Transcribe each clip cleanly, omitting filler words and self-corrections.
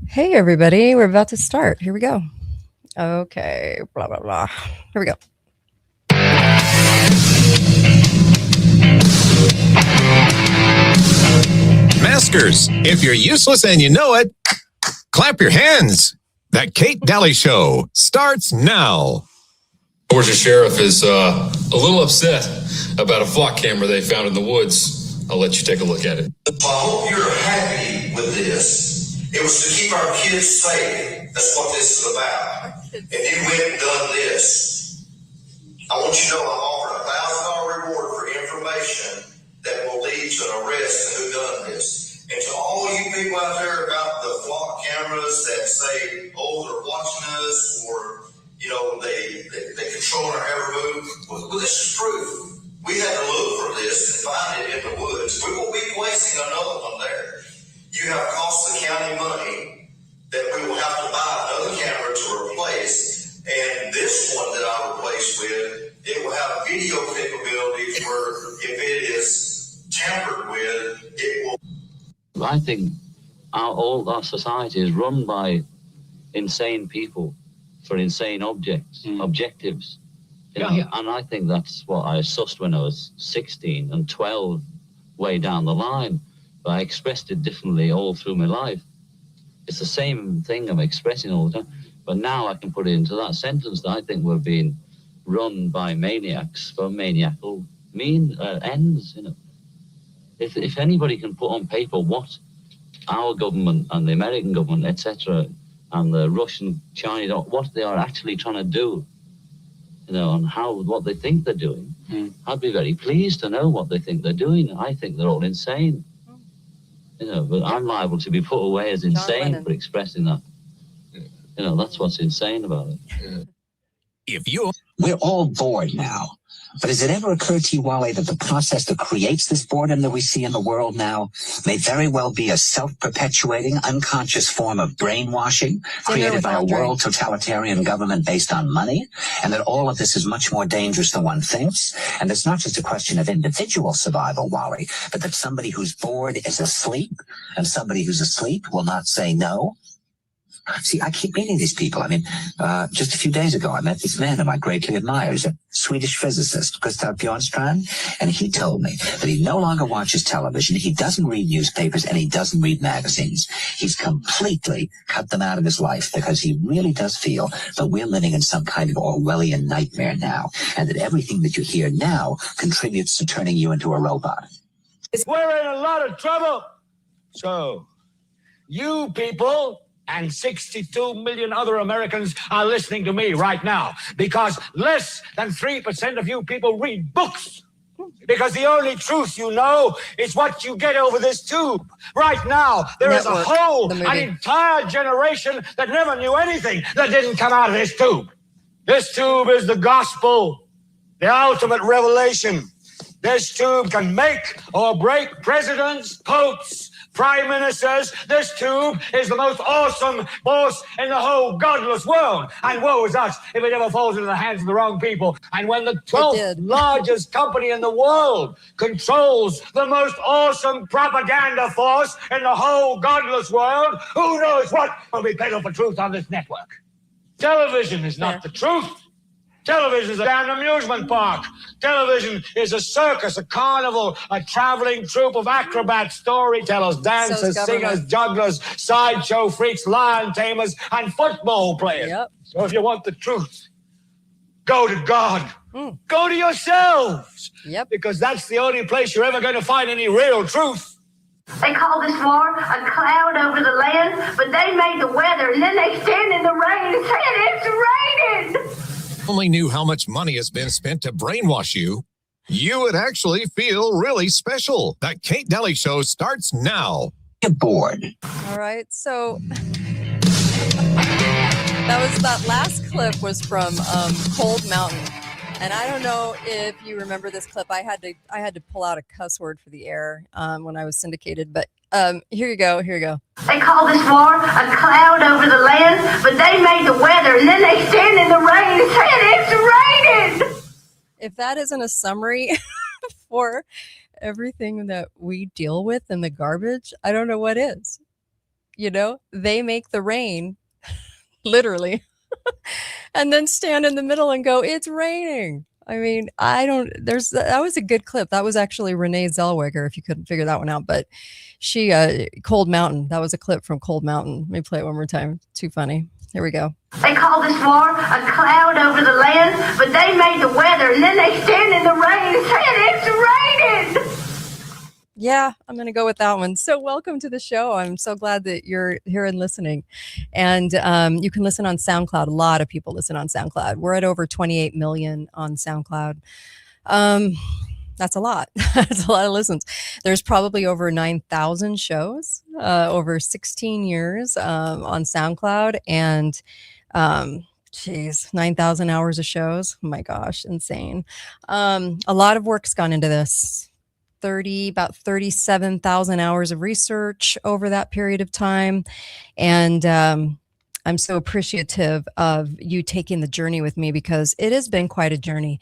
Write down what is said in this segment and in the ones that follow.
Hey, everybody. We're about to start. Here we go. Okay. Blah, blah, blah. Here we go. Maskers, if you're useless and you know it, clap your hands. That Kate Daly Show starts now. Georgia sheriff is a little upset about a flock camera they found in the woods. I'll let you take a look at it. Well, I hope you're happy with this. It was to keep our kids safe. That's what this is about. If you went and done this, I want you to know I'm offering a $1,000 reward for information that will lead to an arrest and who done this. And to all you people out there about the flock cameras that say, oh, they're watching us, or, you know, they control our every move. Well, this is proof. We had to look for this and find it in the woods. We won't be placing another one there. You have cost the county money that we will have to buy another camera to replace. And this one that I replaced with, it will have video capabilities where if it is tampered with, it will. I think all our society is run by insane people for insane objectives. And I think that's what I sussed when I was 16 and 12 way down the line. But I expressed it differently all through my life. It's the same thing I'm expressing all the time. But now I can put it into that sentence that I think we're being run by maniacs for maniacal ends, you know. If anybody can put on paper what our government and the American government, etc., and the Russian, Chinese, what they are actually trying to do, you know, and what they think they're doing, I'd be very pleased to know what they think they're doing. I think they're all insane, you know, but I'm liable to be put away as insane for expressing that. You know, that's what's insane about it. We're all bored now. But has it ever occurred to you, Wally, that the process that creates this boredom that we see in the world now may very well be a self-perpetuating, unconscious form of brainwashing created by a world totalitarian government based on money, and that all of this is much more dangerous than one thinks? And it's not just a question of individual survival, Wally, but that somebody who's bored is asleep, and somebody who's asleep will not say no. See, I keep meeting these people. I mean, just a few days ago, I met this man whom I greatly admire. He's a Swedish physicist, Gustav Bjornstrand, and he told me that he no longer watches television, he doesn't read newspapers, and he doesn't read magazines. He's completely cut them out of his life because he really does feel that we're living in some kind of Orwellian nightmare now, and that everything that you hear now contributes to turning you into a robot. We're in a lot of trouble. So, you people and 62 million other Americans are listening to me right now because less than 3% of you people read books. Because the only truth you know is what you get over this tube. Right now, there is an entire generation that never knew anything that didn't come out of this tube. This tube is the gospel, the ultimate revelation. This tube can make or break presidents, popes, prime ministers. This tube is the most awesome force in the whole godless world. And woe is us if it ever falls into the hands of the wrong people. And when the 12th largest company in the world controls the most awesome propaganda force in the whole godless world, who knows what will be peddled for truth on this network? Television is not the truth. Television is a damn amusement park. Television is a circus, a carnival, a traveling troupe of acrobats, storytellers, dancers, singers, jugglers, sideshow freaks, lion tamers, and football players. Yep. So if you want the truth, go to God. Go to yourselves. Yep. Because that's the only place you're ever going to find any real truth. They call this war a cloud over the land, but they made the weather, and then they stand in the rain and say it's raining. Only knew how much money has been spent to brainwash you, you would actually feel really special. That Kate Daly Show starts now. Get bored. All right, so that last clip was from Cold Mountain, and I don't know if you remember this clip. I had to pull out a cuss word for the air when I was syndicated, but here you go. They call this war a cloud over the land, but they made the weather, and then they stand in the rain and say it's raining. If that isn't a summary for everything that we deal with in the garbage, I don't know what is. they make the rain, literally, and then stand in the middle and go, it's raining. I mean, that was a good clip. That was actually Renee Zellweger, if you couldn't figure that one out. But she, Cold Mountain, that was a clip from Cold Mountain. Let me play it one more time. Too funny. Here we go. They call this war a cloud over the land, but they made the weather, and then they stand in the rain saying it's raining. Yeah, I'm going to go with that one. So welcome to the show. I'm so glad that you're here and listening. And you can listen on SoundCloud. A lot of people listen on SoundCloud. We're at over 28 million on SoundCloud. That's a lot. That's a lot of listens. There's probably over 9,000 shows over 16 years on SoundCloud. And 9,000 hours of shows. Oh my gosh, insane. A lot of work's gone into this. About 37,000 hours of research over that period of time. And I'm so appreciative of you taking the journey with me, because it has been quite a journey.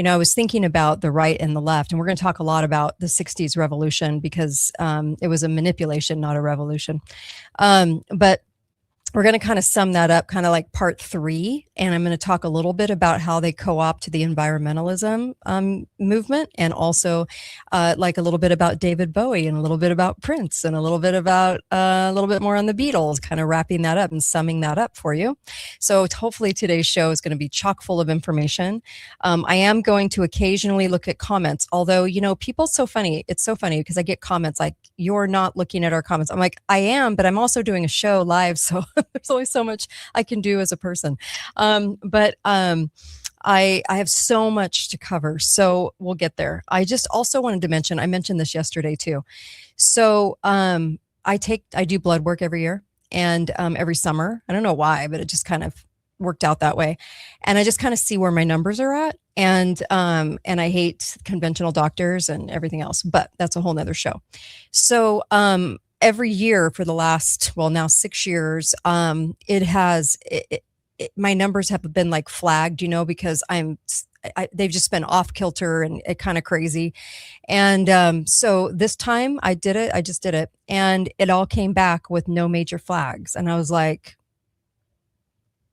I was thinking about the right and the left, and we're going to talk a lot about the 60s revolution, because it was a manipulation, not a revolution. But we're going to kind of sum that up, kind of like part 3. And I'm going to talk a little bit about how they co-opt the environmentalism movement, and also like a little bit about David Bowie, and a little bit about Prince, and a little bit about a little bit more on the Beatles, kind of wrapping that up and summing that up for you. So hopefully today's show is going to be chock full of information. I am going to occasionally look at comments, although, people, it's so funny because I get comments like, you're not looking at our comments. I'm like, I am, but I'm also doing a show live. So there's only so much I can do as a person. But I have so much to cover, so we'll get there. I just also wanted to mention, I mentioned this yesterday too. So I do blood work every year, and every summer. I don't know why, but it just kind of worked out that way. And I just kind of see where my numbers are at. And I hate conventional doctors and everything else, but that's a whole nother show. So every year for the last, now 6 years, my numbers have been like flagged, because they've just been off kilter and kind of crazy. And so this time I just did it, and it all came back with no major flags. And I was like,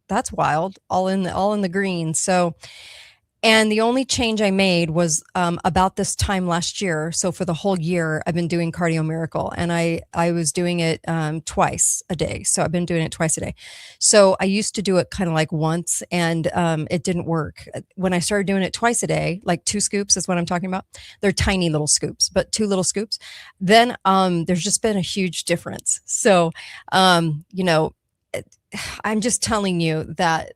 that's wild, all in the green. So, and the only change I made was about this time last year. So for the whole year, I've been doing Cardio Miracle, and I was doing it twice a day. So I've been doing it twice a day. So I used to do it kind of like once, and it didn't work. When I started doing it twice a day, like 2 scoops is what I'm talking about. They're tiny little scoops, but 2 little scoops. Then there's just been a huge difference. So, I'm just telling you that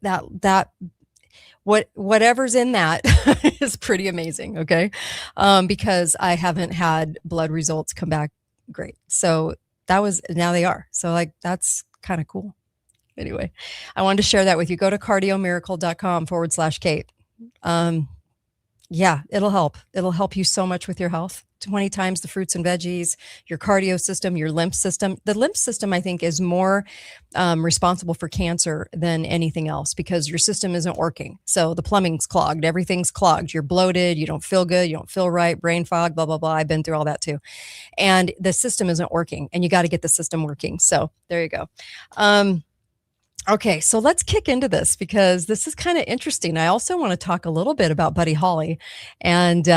whatever's in that is pretty amazing. Okay. Because I haven't had blood results come back great. So now they are. So like, that's kind of cool. Anyway, I wanted to share that with you. Go to cardiomiracle.com/Kate. Yeah, it'll help. It'll help you so much with your health. 20 times the fruits and veggies, your cardio system, your lymph system. The lymph system, I think, is more responsible for cancer than anything else, because your system isn't working. So the plumbing's clogged, everything's clogged. You're bloated, you don't feel good, you don't feel right, brain fog, blah, blah, blah. I've been through all that too. And the system isn't working, and you got to get the system working. So there you go. Okay, so let's kick into this, because this is kind of interesting. I also want to talk a little bit about Buddy Holly and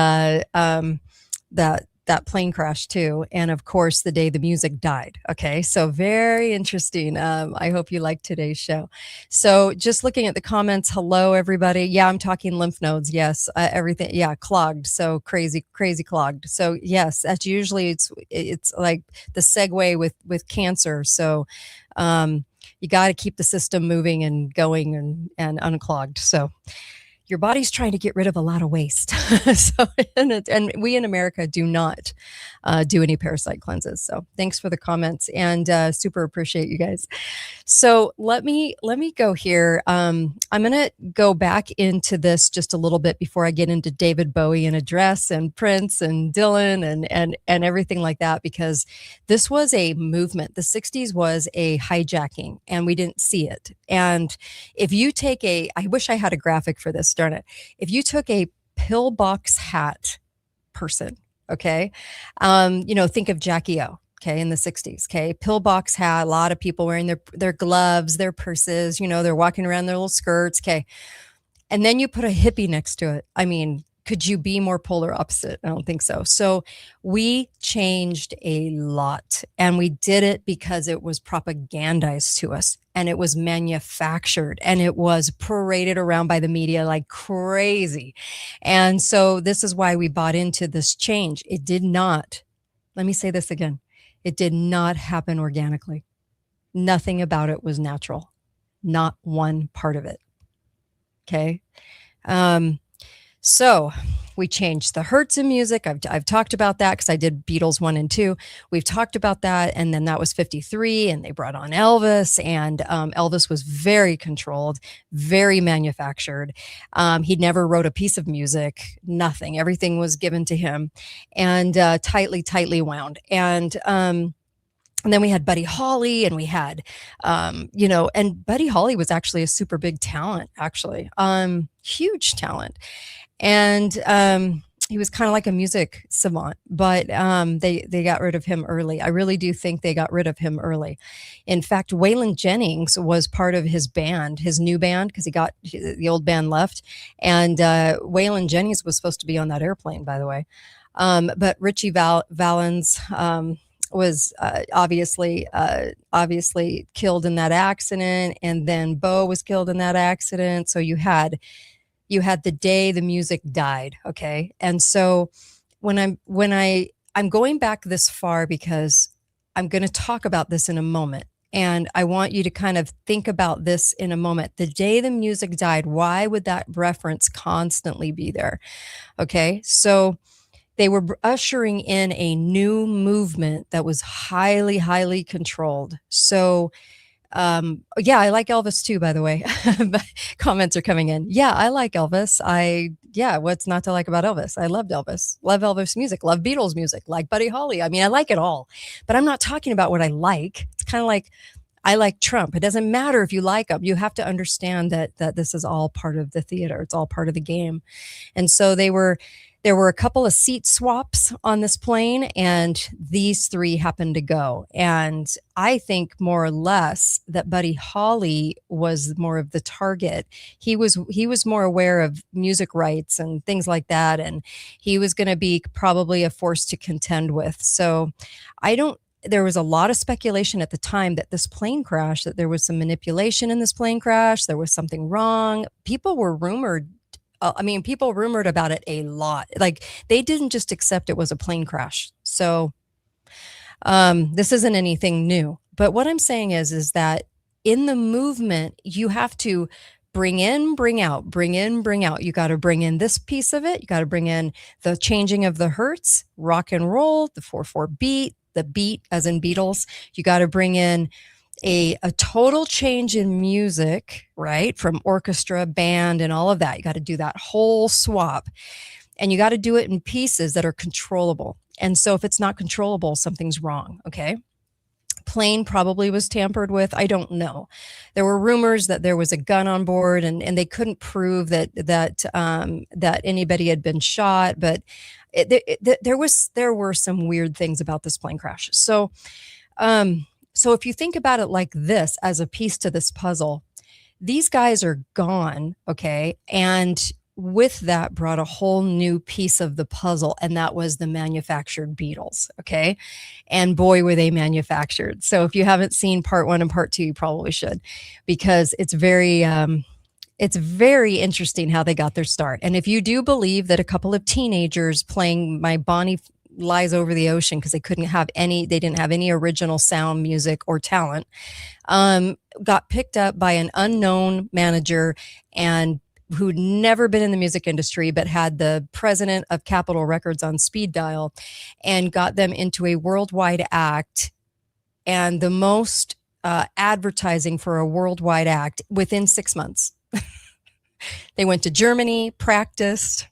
that plane crash too, and of course the day the music died. Okay, so very interesting. I hope you like today's show. So just looking at the comments, hello everybody. Yeah, I'm talking lymph nodes. Yes, everything. Yeah, clogged. So crazy clogged. So yes, that's usually it's like the segue with cancer. So you got to keep the system moving and going and unclogged. So your body's trying to get rid of a lot of waste. So, and we in America do not do any parasite cleanses. So thanks for the comments, and super appreciate you guys. So let me go here. I'm going to go back into this just a little bit before I get into David Bowie and Address and Prince and Dylan and everything like that, because this was a movement. The 60s was a hijacking, and we didn't see it. And if you take I wish I had a graphic for this, darn it. If you took a pillbox hat person, okay, think of Jackie O. Okay, in the 60s. Okay, pillbox hat, a lot of people wearing their gloves, their purses, they're walking around their little skirts. Okay. And then you put a hippie next to it. I mean, could you be more polar opposite? I don't think so. So we changed a lot, and we did it because it was propagandized to us, and it was manufactured, and it was paraded around by the media like crazy. And so this is why we bought into this change. It did not, let me say this again, it did not happen organically. Nothing about it was natural. Not one part of it. Okay. So we changed the hertz in music. I've talked about that because I did Beatles 1 and 2. We've talked about that. And then that was 53, and they brought on Elvis, and Elvis was very controlled, very manufactured. He never wrote a piece of music, nothing. Everything was given to him, and tightly wound. And then we had Buddy Holly, and we had, and Buddy Holly was actually a super big talent, actually, huge talent. And he was kind of like a music savant, but they got rid of him early. I really do think they got rid of him early. In fact, Waylon Jennings was part of his band, his new band, because the old band left. And Waylon Jennings was supposed to be on that airplane, by the way. But Richie Valens was obviously killed in that accident, and then Bo was killed in that accident. So you had the day the music died. Okay. And so when I'm going back this far because I'm going to talk about this in a moment, and I want you to kind of think about this in a moment. The day the music died, why would that reference constantly be there? Okay. So they were ushering in a new movement that was highly controlled. So, yeah, I like Elvis too, by the way. Comments are coming in. Yeah, I like Elvis. What's not to like about Elvis? I loved Elvis. Love Elvis music. Love Beatles music. Like Buddy Holly. I mean, I like it all. But I'm not talking about what I like. It's kind of like I like Trump. It doesn't matter if you like him. You have to understand that this is all part of the theater. It's all part of the game. And so there were a couple of seat swaps on this plane, and these three happened to go. And I think more or less that Buddy Holly was more of the target. He was more aware of music rights and things like that, and he was going to be probably a force to contend with. So there was a lot of speculation at the time that this plane crash, that there was some manipulation in this plane crash. There was something wrong. People rumored about it a lot. Like, they didn't just accept it was a plane crash. So this isn't anything new. But what I'm saying is that in the movement, you have to bring in, bring out, bring in, bring out. You got to bring in this piece of it. You got to bring in the changing of the hertz, rock and roll, the 4/4 beat, the beat as in Beatles. You got to bring in a total change in music, right? From orchestra, band, and all of that. You got to do that whole swap, and you got to do it in pieces that are controllable. And so if it's not controllable, something's wrong. Okay. Plane probably was tampered with. I don't know. There were rumors that there was a gun on board, and they couldn't prove that anybody had been shot, but there were some weird things about this plane crash. So if you think about it like this, as a piece to this puzzle, these guys are gone, okay? And with that brought a whole new piece of the puzzle, and that was the manufactured Beatles, okay? And boy, were they manufactured. So if you haven't seen part 1 and part 2, you probably should, because it's very interesting how they got their start. And if you do believe that a couple of teenagers playing My Bonnie Lies Over the Ocean, because they didn't have any original sound, music, or talent, got picked up by an unknown manager and who'd never been in the music industry, but had the president of Capitol Records on speed dial, and got them into a worldwide act, and the most advertising for a worldwide act within 6 months. They went to Germany, practiced,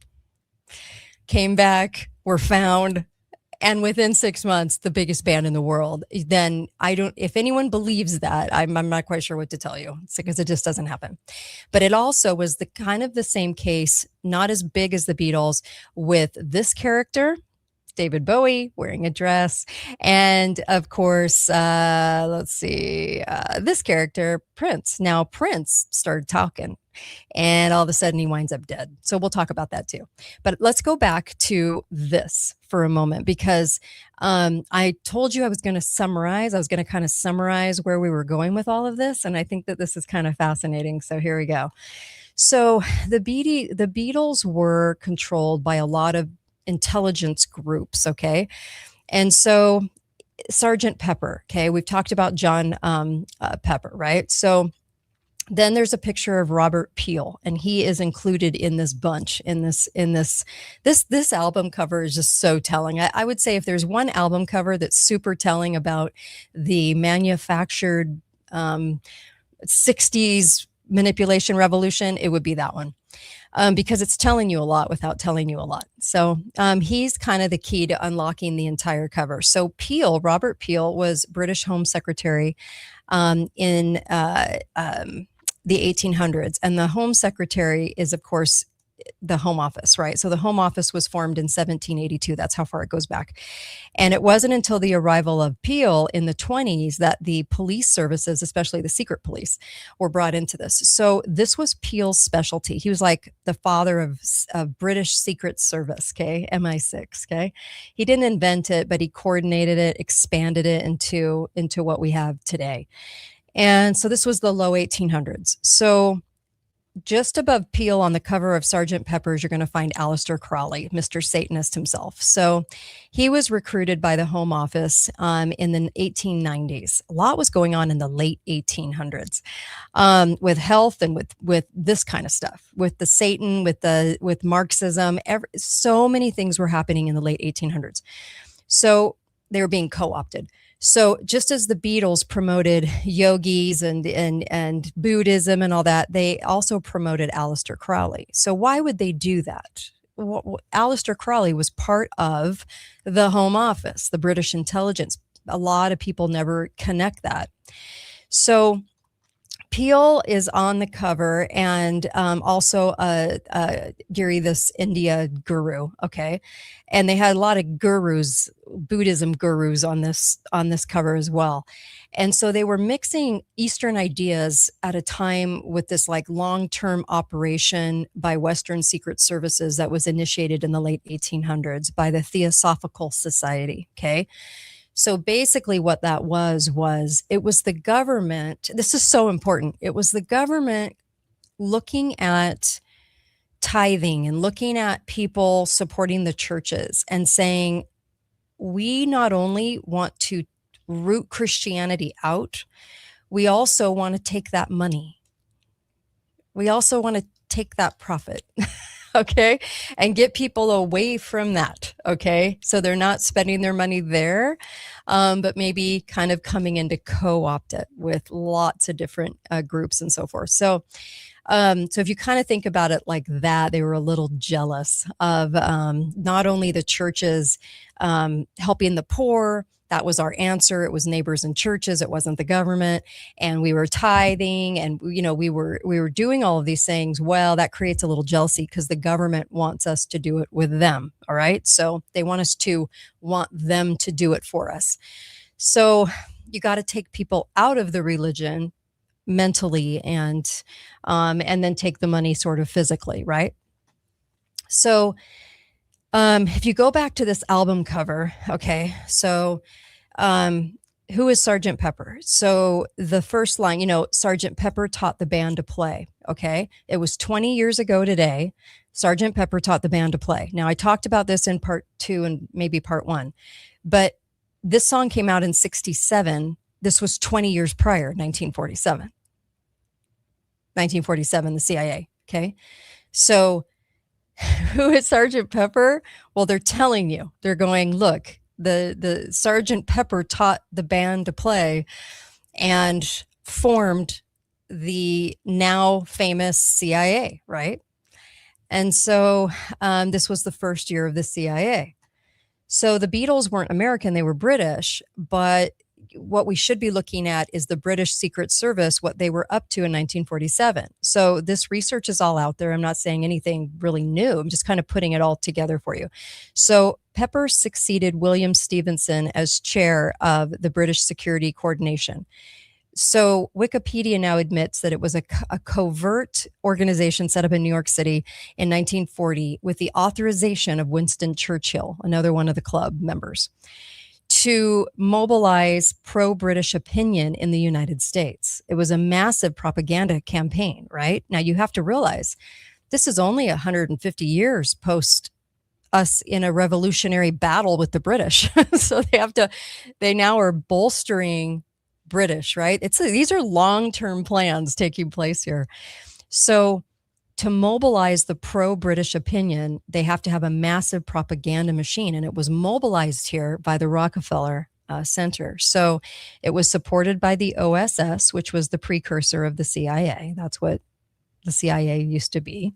came back, were found, and within 6 months, the biggest band in the world. Then if anyone believes that, I'm not quite sure what to tell you. It's because it just doesn't happen. But it also was the same case, not as big as the Beatles, with this character David Bowie wearing a dress. And of course, let's see, this character, Prince. Now, Prince started talking and all of a sudden he winds up dead. So we'll talk about that too. But let's go back to this for a moment because I told you I was going to summarize. I was going to kind of summarize where we were going with all of this. And I think that this is kind of fascinating. So here we go. So the Beatles were controlled by a lot of intelligence groups, okay? And so Sergeant Pepper, okay? We've talked about John Pepper, right? So then there's a picture of Robert Peel, and he is included in this bunch. This album cover is just so telling. I would say if there's one album cover that's super telling about the manufactured 60s manipulation revolution, it would be that one. Because it's telling you a lot without telling you a lot. So he's kind of the key to unlocking the entire cover. So Peel, Robert Peel, was British Home Secretary in the 1800s. And the Home Secretary is, of course, the Home Office, right? So the Home Office was formed in 1782. That's how far it goes back. And it wasn't until the arrival of Peel in the 20s that the police services, especially the secret police, were brought into this. So this was Peel's specialty. He was like the father of British Secret Service, okay? MI6, okay? He didn't invent it, but he coordinated it, expanded it into what we have today. And so this was the low 1800s. So just above Peel on the cover of Sgt. Pepper's, you're going to find Aleister Crowley, Mr. Satanist himself. So he was recruited by the Home Office in the 1890s. A lot was going on in the late 1800s with health and with this kind of stuff, with the Satan, with Marxism. So many things were happening in the late 1800s. So they were being co-opted. So just as the Beatles promoted yogis and Buddhism and all that, they also promoted Aleister Crowley. So why would they do that? Aleister Crowley was part of the Home Office, the British intelligence. A lot of people never connect that. So Peel is on the cover, and also Giri, this India guru, okay? And they had a lot of gurus, Buddhism gurus on this cover as well. And so they were mixing Eastern ideas at a time with this like long-term operation by Western secret services that was initiated in the late 1800s by the Theosophical Society, okay? So basically what that was it was the government. This is so important. It was the government looking at tithing and looking at people supporting the churches and saying, we not only want to root Christianity out, we also want to take that money. We also want to take that profit. Okay, and get people away from that. Okay, so they're not spending their money there, but maybe kind of coming in to co-opt it with lots of different groups and so forth. So if you kind of think about it like that, they were a little jealous of not only the churches helping the poor. That was our answer. It was neighbors and churches. It wasn't the government. And we were tithing, and we were doing all of these things. Well, that creates a little jealousy because the government wants us to do it with them. All right. So they want us to want them to do it for us. So you got to take people out of the religion mentally and then take the money sort of physically. Right. So if you go back to this album cover, okay, so who is Sgt. Pepper? So the first line, Sgt. Pepper taught the band to play, okay? It was 20 years ago today. Sgt. Pepper taught the band to play. Now, I talked about this in part 2 and maybe part 1, but this song came out in 1967. This was 20 years prior, 1947. 1947, the CIA, okay? So who is Sgt. Pepper? Well, they're telling you. They're going, look, the Sgt. Pepper taught the band to play and formed the now famous CIA, right? And so this was the first year of the CIA. So the Beatles weren't American, they were British, but what we should be looking at is the British Secret Service, what they were up to in 1947. So this research is all out there. I'm not saying anything really new. I'm just kind of putting it all together for you. So Pepper succeeded William Stevenson as chair of the British Security Coordination. So Wikipedia now admits that it was a covert organization set up in New York City in 1940 with the authorization of Winston Churchill, another one of the club members, to mobilize pro-British opinion in the United States. It was a massive propaganda campaign, right? Now you have to realize this is only 150 years post us in a revolutionary battle with the British. So they now are bolstering British, right? These are long-term plans taking place here. So to mobilize the pro-British opinion, they have to have a massive propaganda machine. And it was mobilized here by the Rockefeller Center. So it was supported by the OSS, which was the precursor of the CIA. That's what the CIA used to be.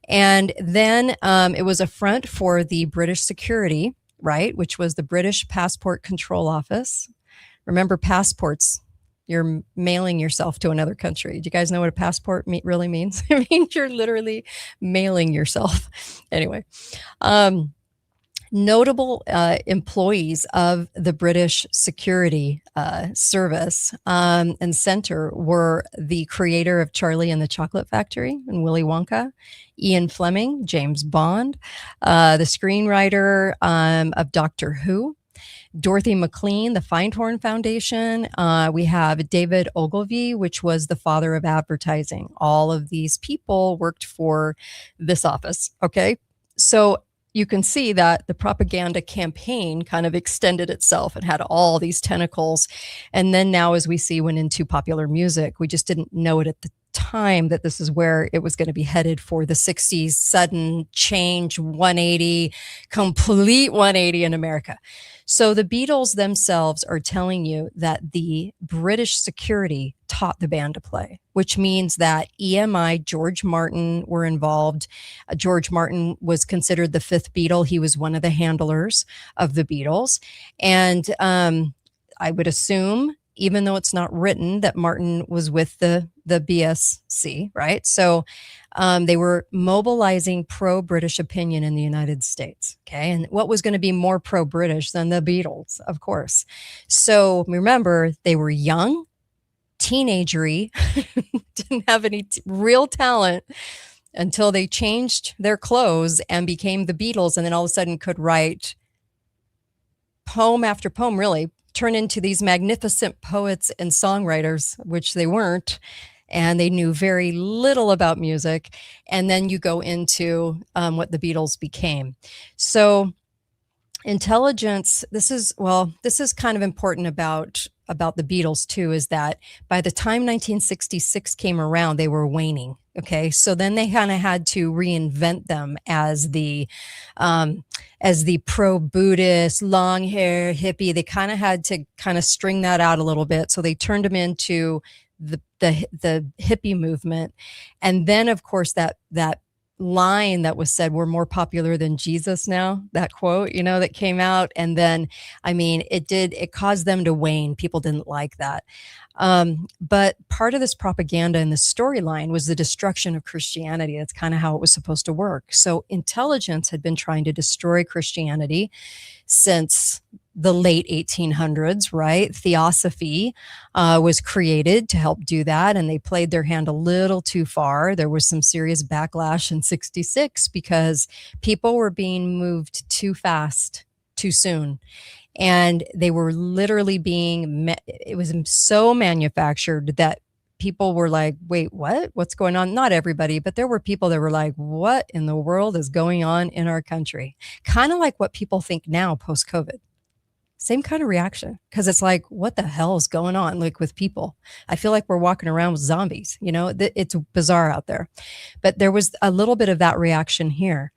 And then it was a front for the British security, right? Which was the British Passport Control Office. Remember, passports, you're mailing yourself to another country. Do you guys know what a passport really means? It means you're literally mailing yourself. Anyway, notable employees of the British Security Service and Center were the creator of Charlie and the Chocolate Factory and Willy Wonka, Ian Fleming, James Bond, the screenwriter of Doctor Who, Dorothy McLean, the Findhorn Foundation. We have David Ogilvy, which was the father of advertising. All of these people worked for this office. Okay. So you can see that the propaganda campaign kind of extended itself and had all these tentacles. And then now, as we see, went into popular music. We just didn't know it at the time that this is where it was going to be headed for the 60s, sudden change, 180, complete 180 in America. So the Beatles themselves are telling you that the British security taught the band to play, which means that EMI, George Martin were involved. George Martin was considered the fifth Beatle. He was one of the handlers of the Beatles. And I would assume, even though it's not written, that Martin was with the BSC, right? So they were mobilizing pro-British opinion in the United States, okay? And what was going to be more pro-British than the Beatles, of course. So remember, they were young, teenagery, didn't have any real talent until they changed their clothes and became the Beatles, and then all of a sudden could write poem after poem, really, turn into these magnificent poets and songwriters, which they weren't, and they knew very little about music. And then you go into what the Beatles became. So intelligence, this is kind of important about the Beatles too, is that by the time 1966 came around, they were waning. Okay. So then they kind of had to reinvent them as the pro-Buddhist, long hair hippie. They kind of had to kind of string that out a little bit. So they turned them into the hippie movement. And then of course that line that was said, we're more popular than Jesus now, that quote, that came out. And then, it caused them to wane. People didn't like that. But part of this propaganda and the storyline was the destruction of Christianity. That's kind of how it was supposed to work. So intelligence had been trying to destroy Christianity since the late 1800s, right? Theosophy was created to help do that, and they played their hand a little too far. There was some serious backlash in 66 because people were being moved too fast, too soon. And they were literally it was so manufactured that people were like, wait, what? What's going on? Not everybody, but there were people that were like, what in the world is going on in our country? Kind of like what people think now post-COVID. Same kind of reaction, because it's like, what the hell is going on? Like with people, I feel like we're walking around with zombies, it's bizarre out there. But there was a little bit of that reaction here.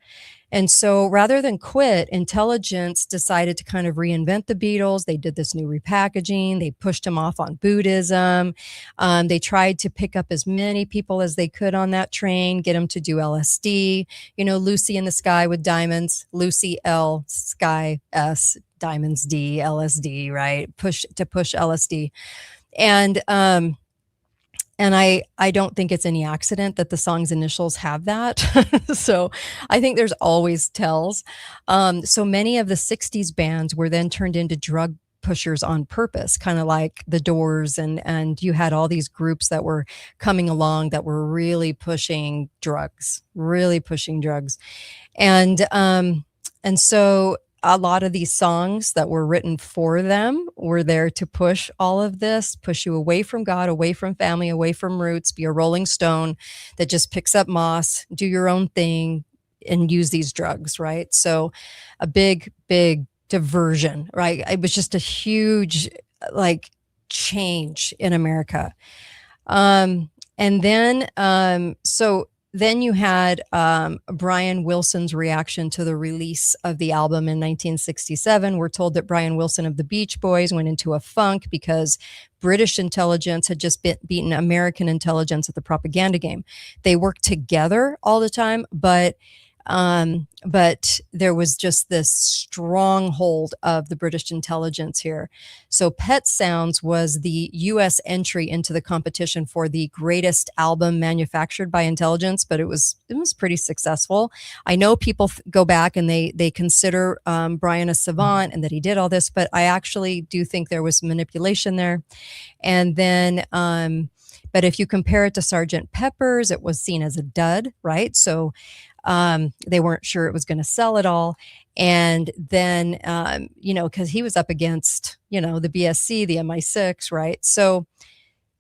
And so rather than quit, intelligence decided to kind of reinvent the Beatles. They did this new repackaging. They pushed them off on Buddhism. They tried to pick up as many people as they could on that train, get them to do LSD, Lucy in the Sky with Diamonds, Lucy L, Sky S, Diamonds D, LSD, right? Push LSD. And I don't think it's any accident that the song's initials have that. So I think there's always tells. So many of the 60s bands were then turned into drug pushers on purpose, kind of like the Doors, and you had all these groups that were coming along that were really pushing drugs. And so a lot of these songs that were written for them were there to push all of this, push you away from God, away from family, away from roots, be a Rolling Stone that just picks up moss, do your own thing, and use these drugs, right? So a big diversion, right? It was just a huge like change in America. And then then you had Brian Wilson's reaction to the release of the album in 1967. We're told that Brian Wilson of the Beach Boys went into a funk because British intelligence had just beaten American intelligence at the propaganda game. They worked together all the time, but there was just this stronghold of the British intelligence here. So Pet Sounds was the U.S. entry into the competition for the greatest album manufactured by intelligence, but it was pretty successful. I know people go back and they consider Brian a savant and that he did all this, but I actually do think there was manipulation there. And then, but if you compare it to Sgt. Pepper's, it was seen as a dud, right? So they weren't sure it was going to sell at all. And then, because he was up against, the BSC, the MI6, right? So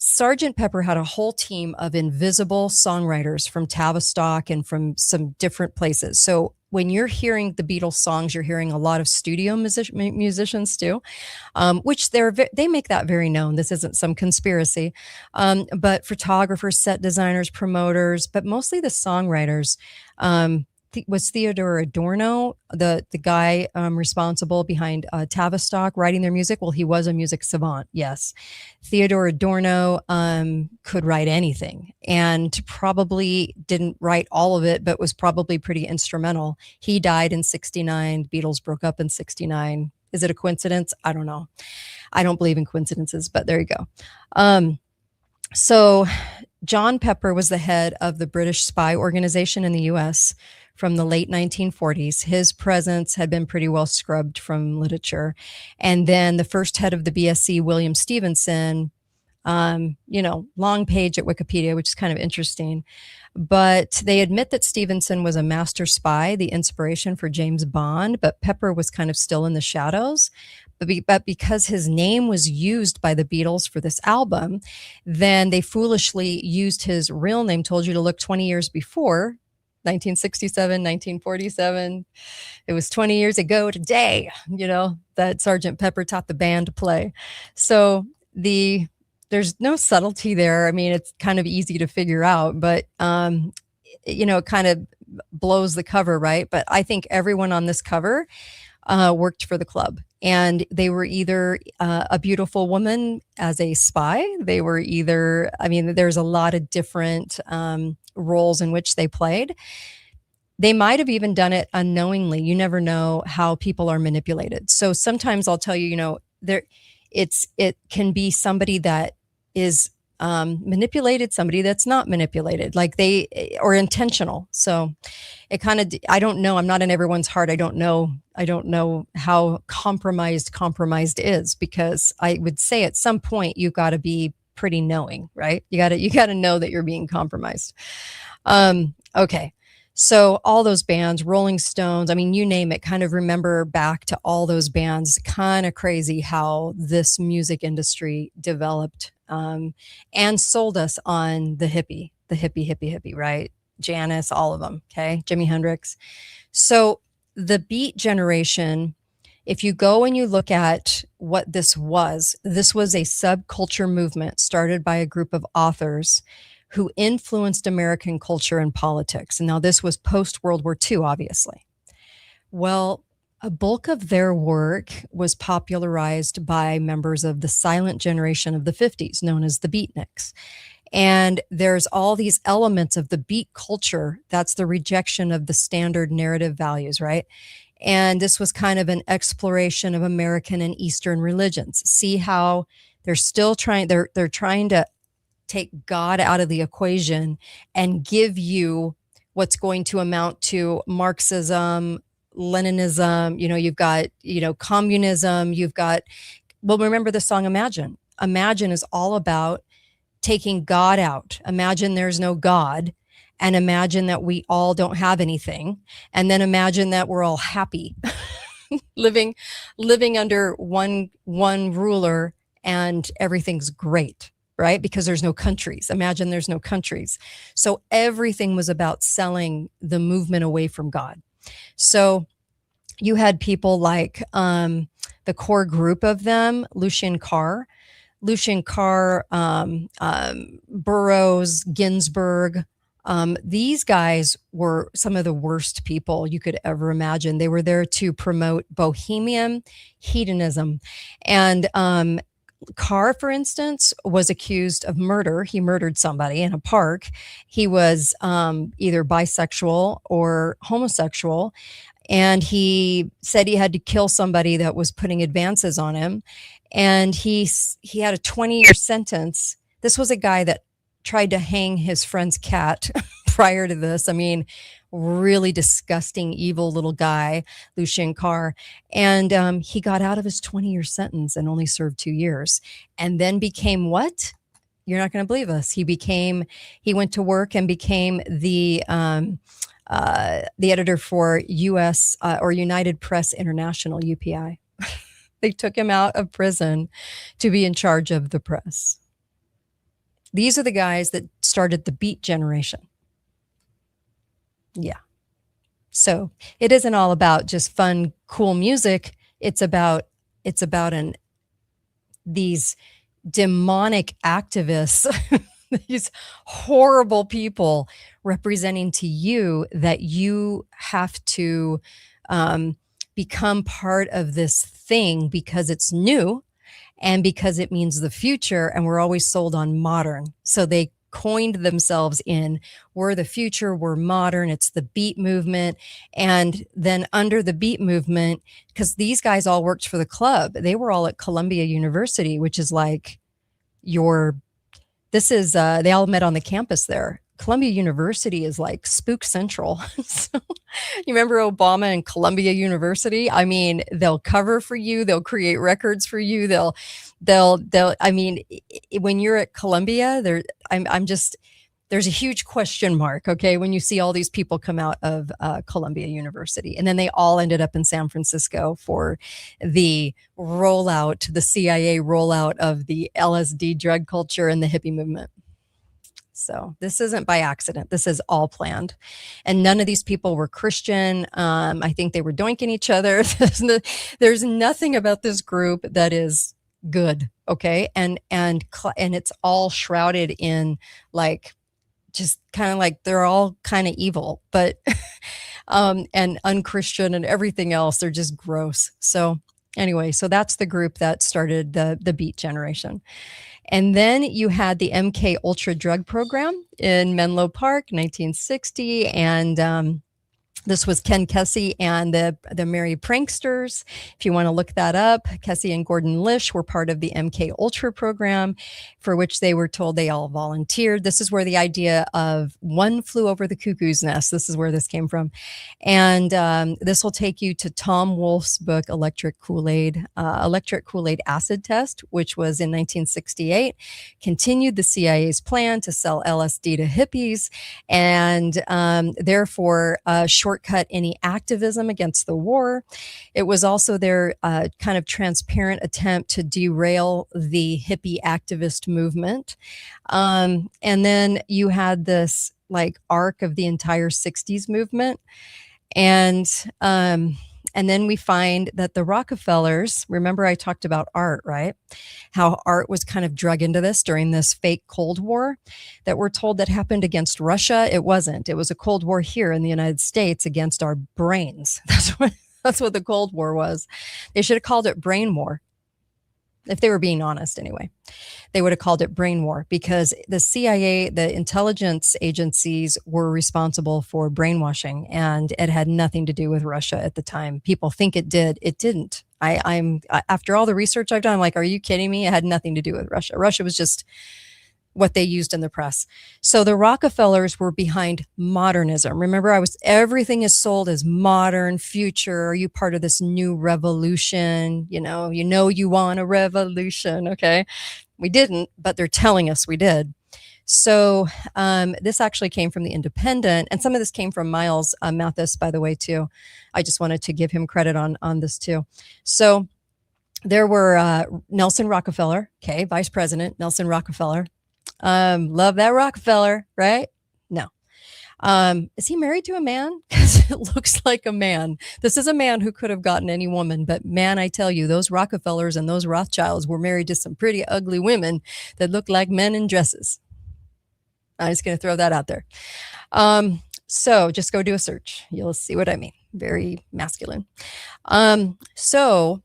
Sgt. Pepper had a whole team of invisible songwriters from Tavistock and from some different places. So when you're hearing the Beatles songs, you're hearing a lot of studio musicians too, which they make that very known. This isn't some conspiracy, but photographers, set designers, promoters, but mostly the songwriters. Was Theodore Adorno the guy responsible behind Tavistock writing their music? Well, he was a music savant, yes. Theodore Adorno could write anything and probably didn't write all of it, but was probably pretty instrumental. He died in 1969. Beatles broke up in 1969. Is it a coincidence? I don't know. I don't believe in coincidences, but there you go. So John Pepper was the head of the British spy organization in the U.S. from the late 1940s. His presence had been pretty well scrubbed from literature. And then the first head of the BSC, William Stevenson, long page at Wikipedia, which is kind of interesting. But they admit that Stevenson was a master spy, the inspiration for James Bond, but Pepper was kind of still in the shadows. But because his name was used by the Beatles for this album, then they foolishly used his real name, told you to look 20 years before, 1967, 1947. It was 20 years ago today, that Sgt. Pepper taught the band to play. So there's no subtlety there. I mean, it's kind of easy to figure out, but, it kind of blows the cover, right? But I think everyone on this cover worked for the club. And they were either a beautiful woman as a spy. They were either, there's a lot of different roles in which they played. They might have even done it unknowingly. You never know how people are manipulated. So sometimes I'll tell you, it can be somebody that is manipulated, somebody that's not manipulated, or intentional. So it kind of, I don't know. I'm not in everyone's heart. I don't know how compromised is, because I would say at some point you've got to be pretty knowing, right? You got to know that you're being compromised. Okay. So all those bands, Rolling Stones, you name it, kind of remember back to all those bands. Kind of crazy how this music industry developed and sold us on the hippie, right? Janis, all of them, okay? Jimi Hendrix. So the Beat generation, if you go and you look at what this was a subculture movement started by a group of authors who influenced American culture and politics. And now this was post-World War II, obviously. Well, a bulk of their work was popularized by members of the silent generation of the 50s, known as the Beatniks. And there's all these elements of the beat culture. That's the rejection of the standard narrative values, right? And this was kind of an exploration of American and Eastern religions. See how they're still trying, they're trying to take God out of the equation and give you what's going to amount to Marxism, Leninism, you've got, communism, you've got, well, remember the song Imagine. Imagine is all about taking God out. Imagine there's no God, and imagine that we all don't have anything. And then imagine that we're all happy, living under one ruler, and everything's great, right? Because there's no countries. Imagine there's no countries. So everything was about selling the movement away from God. So you had people like the core group of them, Lucien Carr, Burroughs, Ginsberg. These guys were some of the worst people you could ever imagine. They were there to promote bohemian hedonism. And Carr, for instance, was accused of murder. He murdered somebody in a park. He was either bisexual or homosexual. And he said he had to kill somebody that was putting advances on him. And he had a 20-year sentence. This was a guy that tried to hang his friend's cat prior to this. I mean, really disgusting, evil little guy, Lucien Carr. And he got out of his 20-year sentence and only served 2 years. And then became what? You're not going to believe us. He went to work and became the editor for U.S. Or United Press International, UPI. They took him out of prison to be in charge of the press. These are the guys that started the Beat generation. Yeah. So it isn't all about just fun, cool music. It's about these demonic activists, these horrible people representing to you that you have to become part of this thing because it's new and because it means the future. And we're always sold on modern. So they coined themselves in, we're the future, we're modern, it's the Beat movement. And then under the Beat movement, because these guys all worked for the club, they were all at Columbia University, which is like they all met on the campus there. Columbia University is like spook central. So, you remember Obama and Columbia University? I mean, they'll cover for you. They'll create records for you. I mean, when you're at Columbia, there's a huge question mark. Okay. When you see all these people come out of Columbia University, and then they all ended up in San Francisco for the CIA rollout of the LSD drug culture and the hippie movement. So this isn't by accident. This is all planned. And none of these people were Christian. I think they were doinking each other. There's nothing about this group that is good. Okay. And it's all shrouded in like, just kind of like they're all kind of evil, but, and unchristian and everything else. They're just gross. So anyway, so that's the group that started the Beat generation. And then you had the MK Ultra drug program in Menlo Park, 1960. And this was Ken Kesey and the Merry Pranksters. If you want to look that up, Kesey and Gordon Lish were part of the MK Ultra program, for which they were told they all volunteered. This is where the idea of one flew over the cuckoo's nest. This is where this came from. And this will take you to Tom Wolfe's book, Electric Kool-Aid Acid Test, which was in 1968, continued the CIA's plan to sell LSD to hippies, and therefore shortcut any activism against the war. It was also their kind of transparent attempt to derail the hippie activist movement. And then you had this like arc of the entire 60s movement. And then we find that the Rockefellers, remember I talked about art, right? How art was kind of drug into this during this fake Cold War that we're told that happened against Russia. It wasn't. It was a Cold War here in the United States against our brains. That's what the Cold War was. They should have called it Brain War. if they were being honest anyway. They would have called it brain war, because the CIA, the intelligence agencies, were responsible for brainwashing, and it had nothing to do with Russia at the time. People think it did. It didn't. I'm after all the research I've done, I'm like, are you kidding me? It had nothing to do with Russia. Russia was just what they used in the press. So the Rockefellers were behind modernism. Remember, everything is sold as modern, future. Are you part of this new revolution? You want a revolution. Okay. We didn't, but they're telling us we did. So this actually came from the Independent, and some of this came from Miles Mathis, by the way, too. I just wanted to give him credit on this too. So there were Nelson Rockefeller, okay, Vice President Nelson Rockefeller. Love that Rockefeller, right? No. Is he married to a man? Because it looks like a man. This is a man who could have gotten any woman, but man, I tell you, those Rockefellers and those Rothschilds were married to some pretty ugly women that look like men in dresses. I'm just going to throw that out there. So just go do a search. You'll see what I mean. Very masculine. So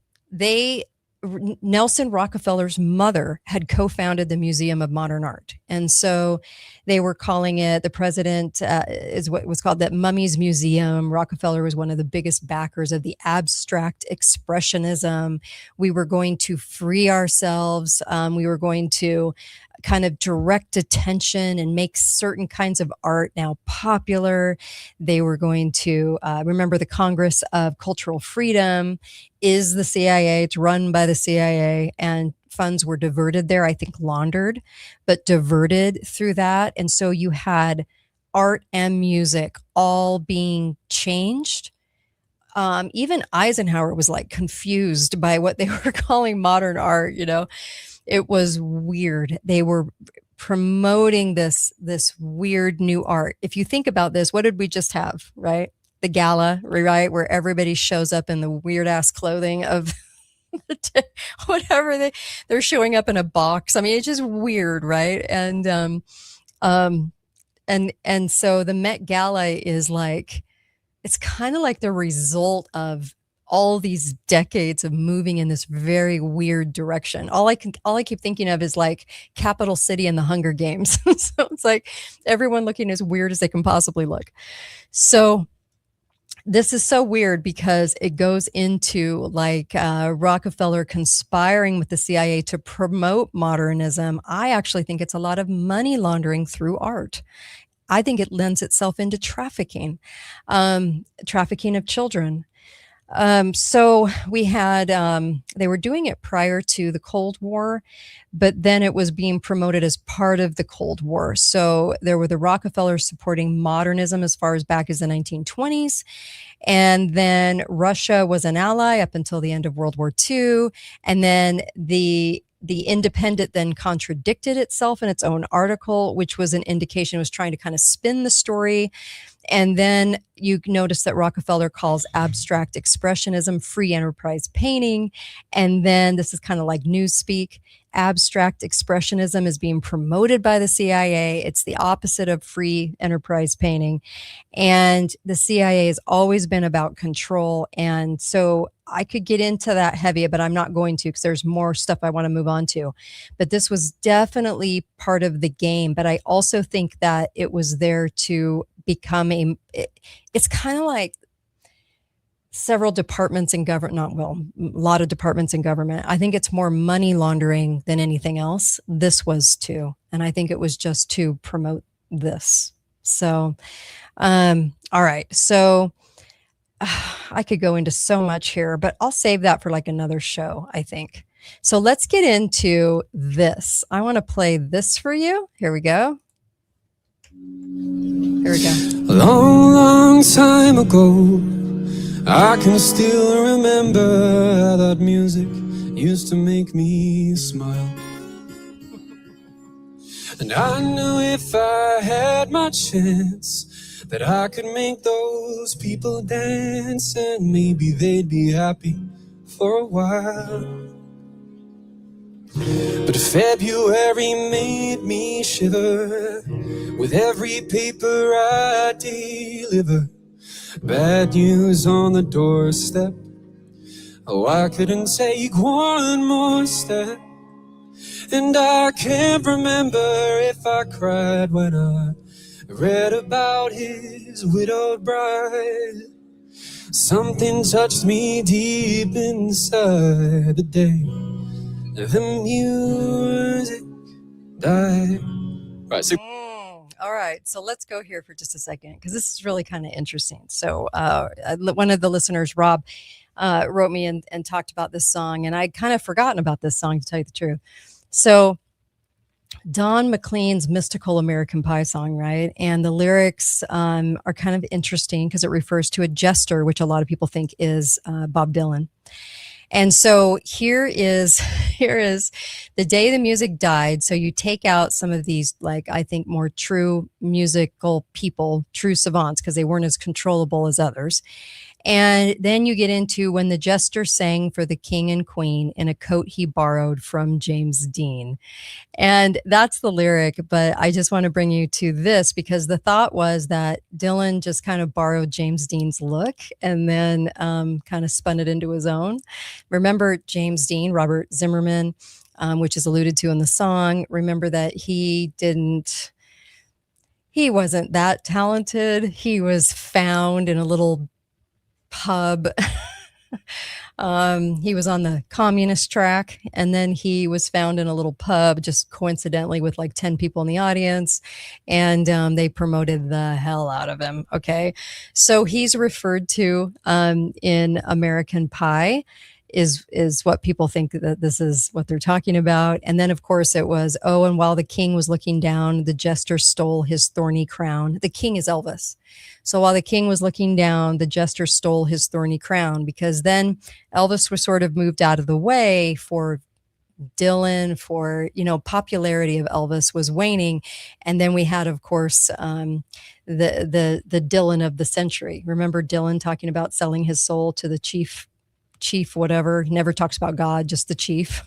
Nelson Rockefeller's mother had co-founded the Museum of Modern Art. And so they were calling it, the president is what was called the Mummies Museum. Rockefeller was one of the biggest backers of the abstract expressionism. We were going to free ourselves. We were going to kind of direct attention and make certain kinds of art now popular. They were going to remember the Congress of Cultural Freedom is the CIA. It's run by the CIA, and funds were diverted there, I think laundered, but diverted through that. And so you had art and music all being changed. Even Eisenhower was like confused by what they were calling modern art, It was weird. They were promoting this weird new art. If you think about this, what did we just have, right? The gala, right? Where everybody shows up in the weird ass clothing of whatever they're showing up in a box. I mean, it's just weird, right? And so the Met Gala is like, it's kind of like the result of all these decades of moving in this very weird direction. All I keep thinking of is like Capital City and the Hunger Games. So it's like everyone looking as weird as they can possibly look. So this is so weird because it goes into like Rockefeller conspiring with the CIA to promote modernism. I actually think it's a lot of money laundering through art. I think it lends itself into trafficking of children. So we had, they were doing it prior to the Cold War, but then it was being promoted as part of the Cold War. So there were the Rockefellers supporting modernism as far as back as the 1920s. And then Russia was an ally up until the end of World War II. And then the Independent then contradicted itself in its own article, which was an indication it was trying to kind of spin the story. And then you notice that Rockefeller calls abstract expressionism free enterprise painting. And then this is kind of like newspeak. Abstract expressionism is being promoted by the CIA. It's the opposite of free enterprise painting. And the CIA has always been about control. And so I could get into that heavy, but I'm not going to because there's more stuff I want to move on to. But this was definitely part of the game. But I also think that it was there to become it's kind of like several departments in government, a lot of departments in government. I think it's more money laundering than anything else. This was too. And I think it was just to promote this. So, all right. So I could go into so much here, but I'll save that for like another show, I think. So let's get into this. I want to play this for you. Here we go. Here we go. A long, long time ago, I can still remember that music used to make me smile. And I knew if I had my chance that I could make those people dance, and maybe they'd be happy for a while. But February made me shiver with every paper I deliver. Bad news on the doorstep, Oh, I couldn't take one more step. And I can't remember if I cried when I read about his widowed bride. Something touched me deep inside the day the music died. Right, so All right, so let's go here for just a second because this is really kind of interesting. So, one of the listeners, Rob, wrote me and talked about this song, and I'd kind of forgotten about this song, to tell you the truth. So, Don McLean's Mystical American Pie song, right? And the lyrics are kind of interesting because it refers to a jester, which a lot of people think is Bob Dylan. And so here is the day the music died. So you take out some of these, like, I think more true musical people, true savants, because they weren't as controllable as others. And then you get into when the jester sang for the king and queen in a coat he borrowed from James Dean. And that's the lyric, but I just want to bring you to this because the thought was that Dylan just kind of borrowed James Dean's look and then kind of spun it into his own. Remember James Dean, Robert Zimmerman, which is alluded to in the song. Remember that he wasn't that talented. He was found in a little pub. He was on the communist track, and then he was found in a little pub just coincidentally with like 10 people in the audience, and they promoted the hell out of him. Okay. So he's referred to in American Pie is what people think that this is what they're talking about. And then of course it was, oh, and while the king was looking down, the jester stole his thorny crown. The king is Elvis. So while the king was looking down, the jester stole his thorny crown, because then Elvis was sort of moved out of the way for Dylan, for, popularity of Elvis was waning. And then we had, of course, the Dylan of the century. Remember Dylan talking about selling his soul to the chief whatever. He never talks about God, just the chief.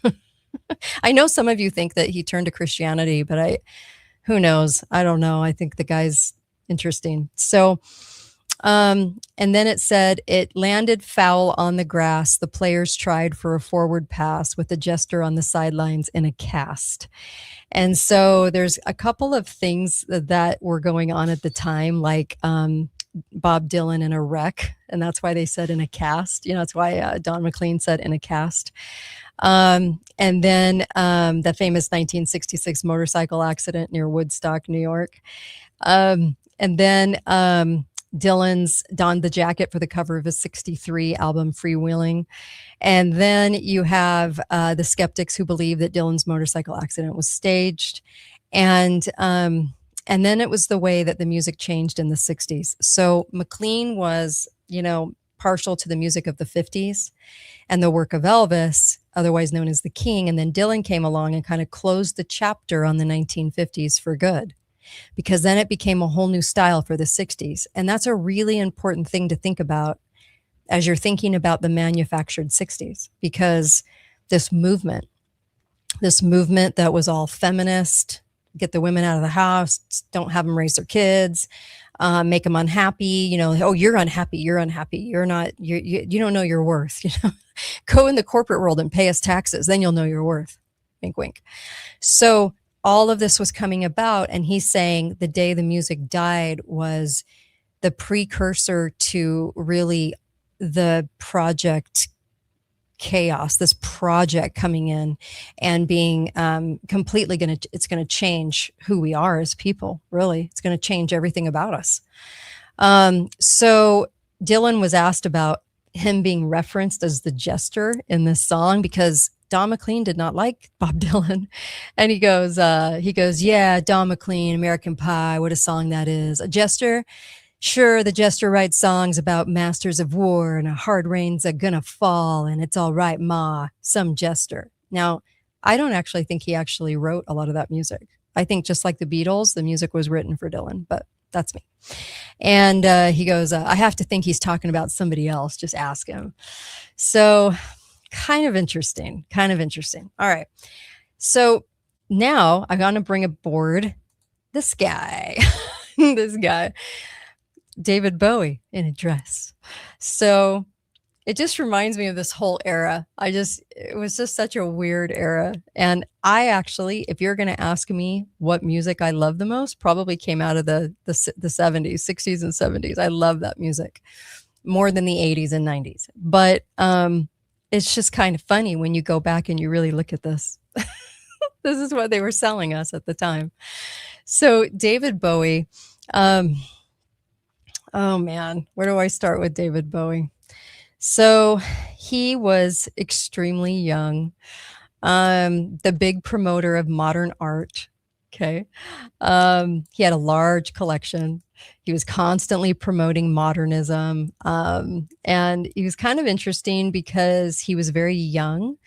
I know some of you think that he turned to Christianity, but who knows? I don't know. I think the guy's interesting. So, and then it said, it landed foul on the grass. The players tried for a forward pass with the jester on the sidelines in a cast. And so there's a couple of things that were going on at the time, like Bob Dylan in a wreck. And that's why they said in a cast. That's why Don McLean said in a cast. And then the famous 1966 motorcycle accident near Woodstock, New York. And then Dylan's donned the jacket for the cover of his 1963 album Freewheeling. And then you have the skeptics who believe that Dylan's motorcycle accident was staged. And then it was the way that the music changed in the 60s. So McLean was, partial to the music of the 50s and the work of Elvis, otherwise known as the King. And then Dylan came along and kind of closed the chapter on the 1950s for good, because then it became a whole new style for the 60s. And that's a really important thing to think about as you're thinking about the manufactured 60s, because this movement that was all feminist, get the women out of the house, don't have them raise their kids, make them unhappy, oh, you're unhappy, you're not, you don't know your worth, go in the corporate world and pay us taxes, then you'll know your worth, wink, wink. So all of this was coming about, and he's saying the day the music died was the precursor to really the project chaos, this project coming in and being completely it's going to change who we are as people. Really, it's going to change everything about us. So Dylan was asked about him being referenced as the jester in this song, because Don McLean did not like Bob Dylan. And he goes, yeah, Don McLean, American Pie, what a song that is. A jester? Sure, the jester writes songs about masters of war and a hard rain's a gonna fall and it's all right, ma, some jester. Now, I don't actually think he actually wrote a lot of that music. I think just like the Beatles, the music was written for Dylan, but that's me. And he goes, I have to think he's talking about somebody else. Just ask him. So kind of interesting. All right. So now I'm going to bring aboard this guy, David Bowie in a dress. So it just reminds me of this whole era. It was just such a weird era. And I actually, if you're going to ask me what music I love the most, probably came out of the 70s, 60s and 70s. I love that music more than the 80s and 90s. But it's just kind of funny when you go back and you really look at this. This is what they were selling us at the time. So David Bowie, oh man, where do I start with David Bowie? So he was extremely young, the big promoter of modern art. Okay. He had a large collection. He was constantly promoting modernism. And he was kind of interesting because he was very young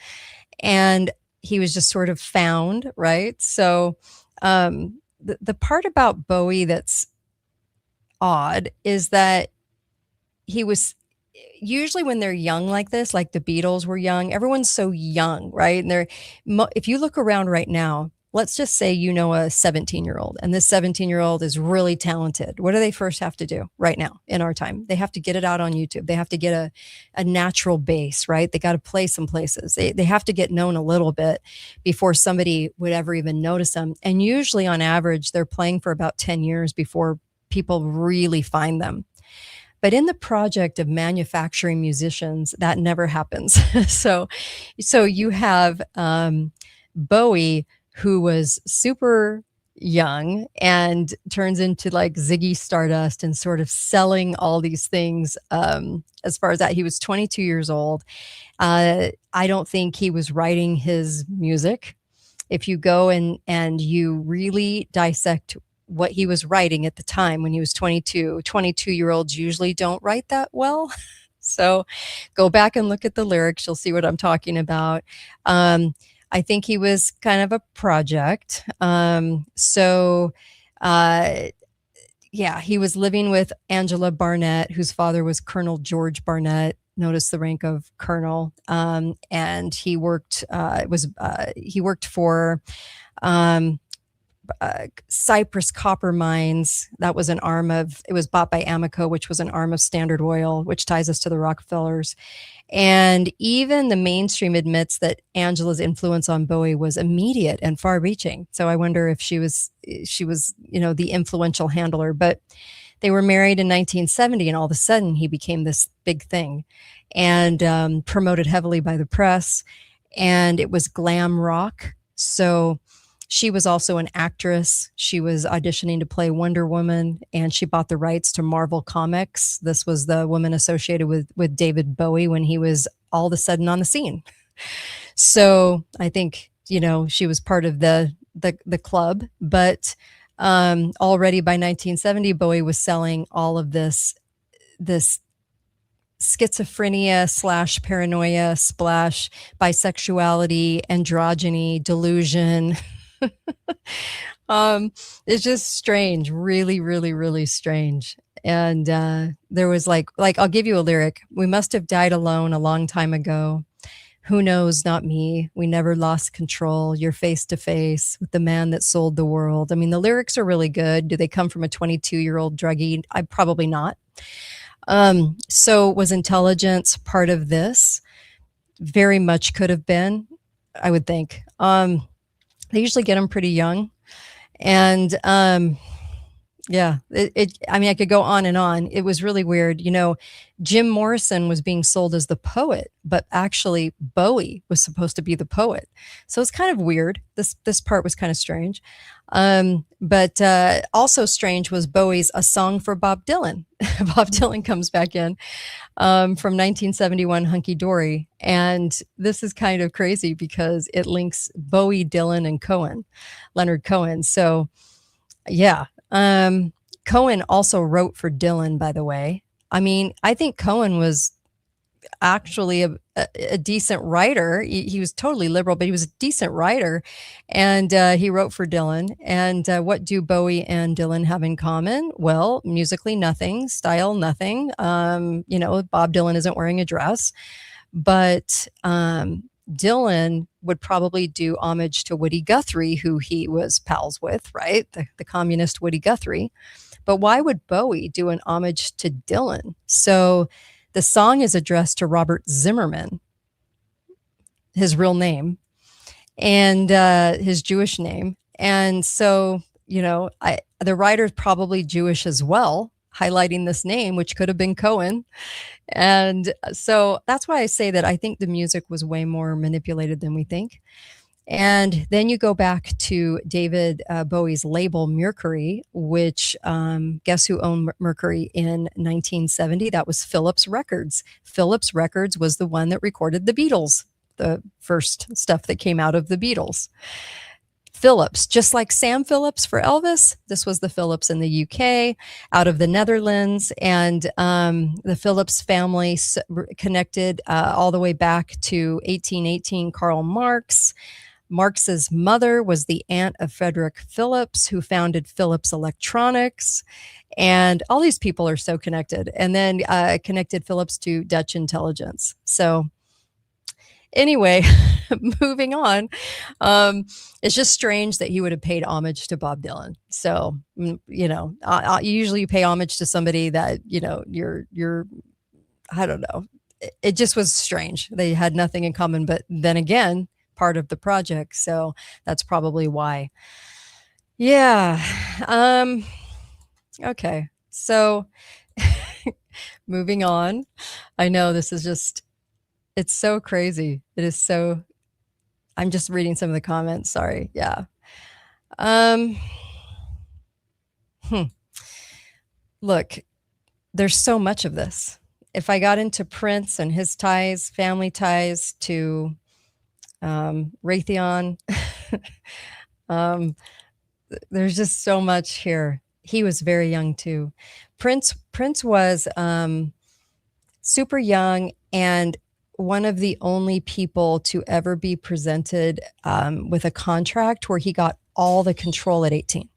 and he was just sort of found, right? So the part about Bowie that's odd is that he was usually when they're young like this, like the Beatles were young, everyone's so young, right? And if you look around right now, let's just say you know a 17-year-old and this 17-year-old is really talented. What do they first have to do right now in our time? They have to get it out on YouTube. They have to get a natural base, right? They got to play some places. They have to get known a little bit before somebody would ever even notice them. And usually on average, they're playing for about 10 years before people really find them. But in the project of manufacturing musicians, that never happens. So you have Bowie, who was super young and turns into like Ziggy Stardust and sort of selling all these things. As far as that, he was 22 years old. I don't think he was writing his music. If you go and you really dissect what he was writing at the time when he was 22-year-olds usually don't write that well. So go back and look at the lyrics. You'll see what I'm talking about. I think he was kind of a project. He was living with Angela Barnett, whose father was Colonel George Barnett. Notice the rank of colonel. And he worked for Cypress Copper Mines. That was it was bought by Amoco, which was an arm of Standard Oil, which ties us to the Rockefellers. And even the mainstream admits that Angela's influence on Bowie was immediate and far reaching. So I wonder if she was, the influential handler, but they were married in 1970 and all of a sudden he became this big thing and promoted heavily by the press. And it was glam rock. So she was also an actress. She was auditioning to play Wonder Woman, and she bought the rights to Marvel Comics. This was the woman associated with David Bowie when he was all of a sudden on the scene. So I think, she was part of the club, but already by 1970, Bowie was selling all of this schizophrenia / paranoia / bisexuality, androgyny, delusion. It's just strange, really, really, really strange. And there was like I'll give you a lyric. We must have died alone a long time ago. Who knows? Not me. We never lost control. You're face to face with the man that sold the world. I mean, the lyrics are really good. Do they come from a 22-year-old druggie? Probably not. So was intelligence part of this? Very much could have been, I would think. They usually get them pretty young. And I could go on and on. It was really weird. Jim Morrison was being sold as the poet, but actually Bowie was supposed to be the poet. So it's kind of weird. This part was kind of strange. But also strange was Bowie's A Song for Bob Dylan. Bob Dylan comes back in from 1971, Hunky Dory. And this is kind of crazy because it links Bowie, Dylan, and Leonard Cohen. So yeah. Cohen also wrote for Dylan, by the way. I mean, I think Cohen was actually a decent writer. He was totally liberal, but he was a decent writer. And he wrote for Dylan. And what do Bowie and Dylan have in common? Well, musically, nothing. Style, nothing. Bob Dylan isn't wearing a dress. But Dylan would probably do homage to Woody Guthrie, who he was pals with, right? The communist Woody Guthrie. But why would Bowie do an homage to Dylan? So The song is addressed to Robert Zimmerman, his real name, and his Jewish name. And so, the writer's probably Jewish as well, highlighting this name, which could have been Cohen. And so that's why I say that I think the music was way more manipulated than we think. And then you go back to David Bowie's label Mercury, which guess who owned Mercury in 1970? That was Philips Records. Philips Records was the one that recorded the Beatles, the first stuff that came out of the Beatles. Philips, just like Sam Phillips for Elvis, this was the Philips in the UK, out of the Netherlands, and the Philips family connected all the way back to 1818. Karl Marx. Marx's mother was the aunt of Frederick Phillips, who founded Philips Electronics. And all these people are so connected. And then connected Philips to Dutch intelligence. So anyway, moving on. It's just strange that he would have paid homage to Bob Dylan. So, usually you pay homage to somebody that, you're, I don't know. It just was strange. They had nothing in common. But then again, part of the project, so that's probably why. Yeah. Okay, so moving on. I know this is just, it's so crazy. It is so, I'm just reading some of the comments, sorry. Yeah. Look, there's so much of this. If I got into Prince and his ties, family ties to Raytheon. There's just so much here. He was very young too. Prince was super young and one of the only people to ever be presented with a contract where he got all the control at 18.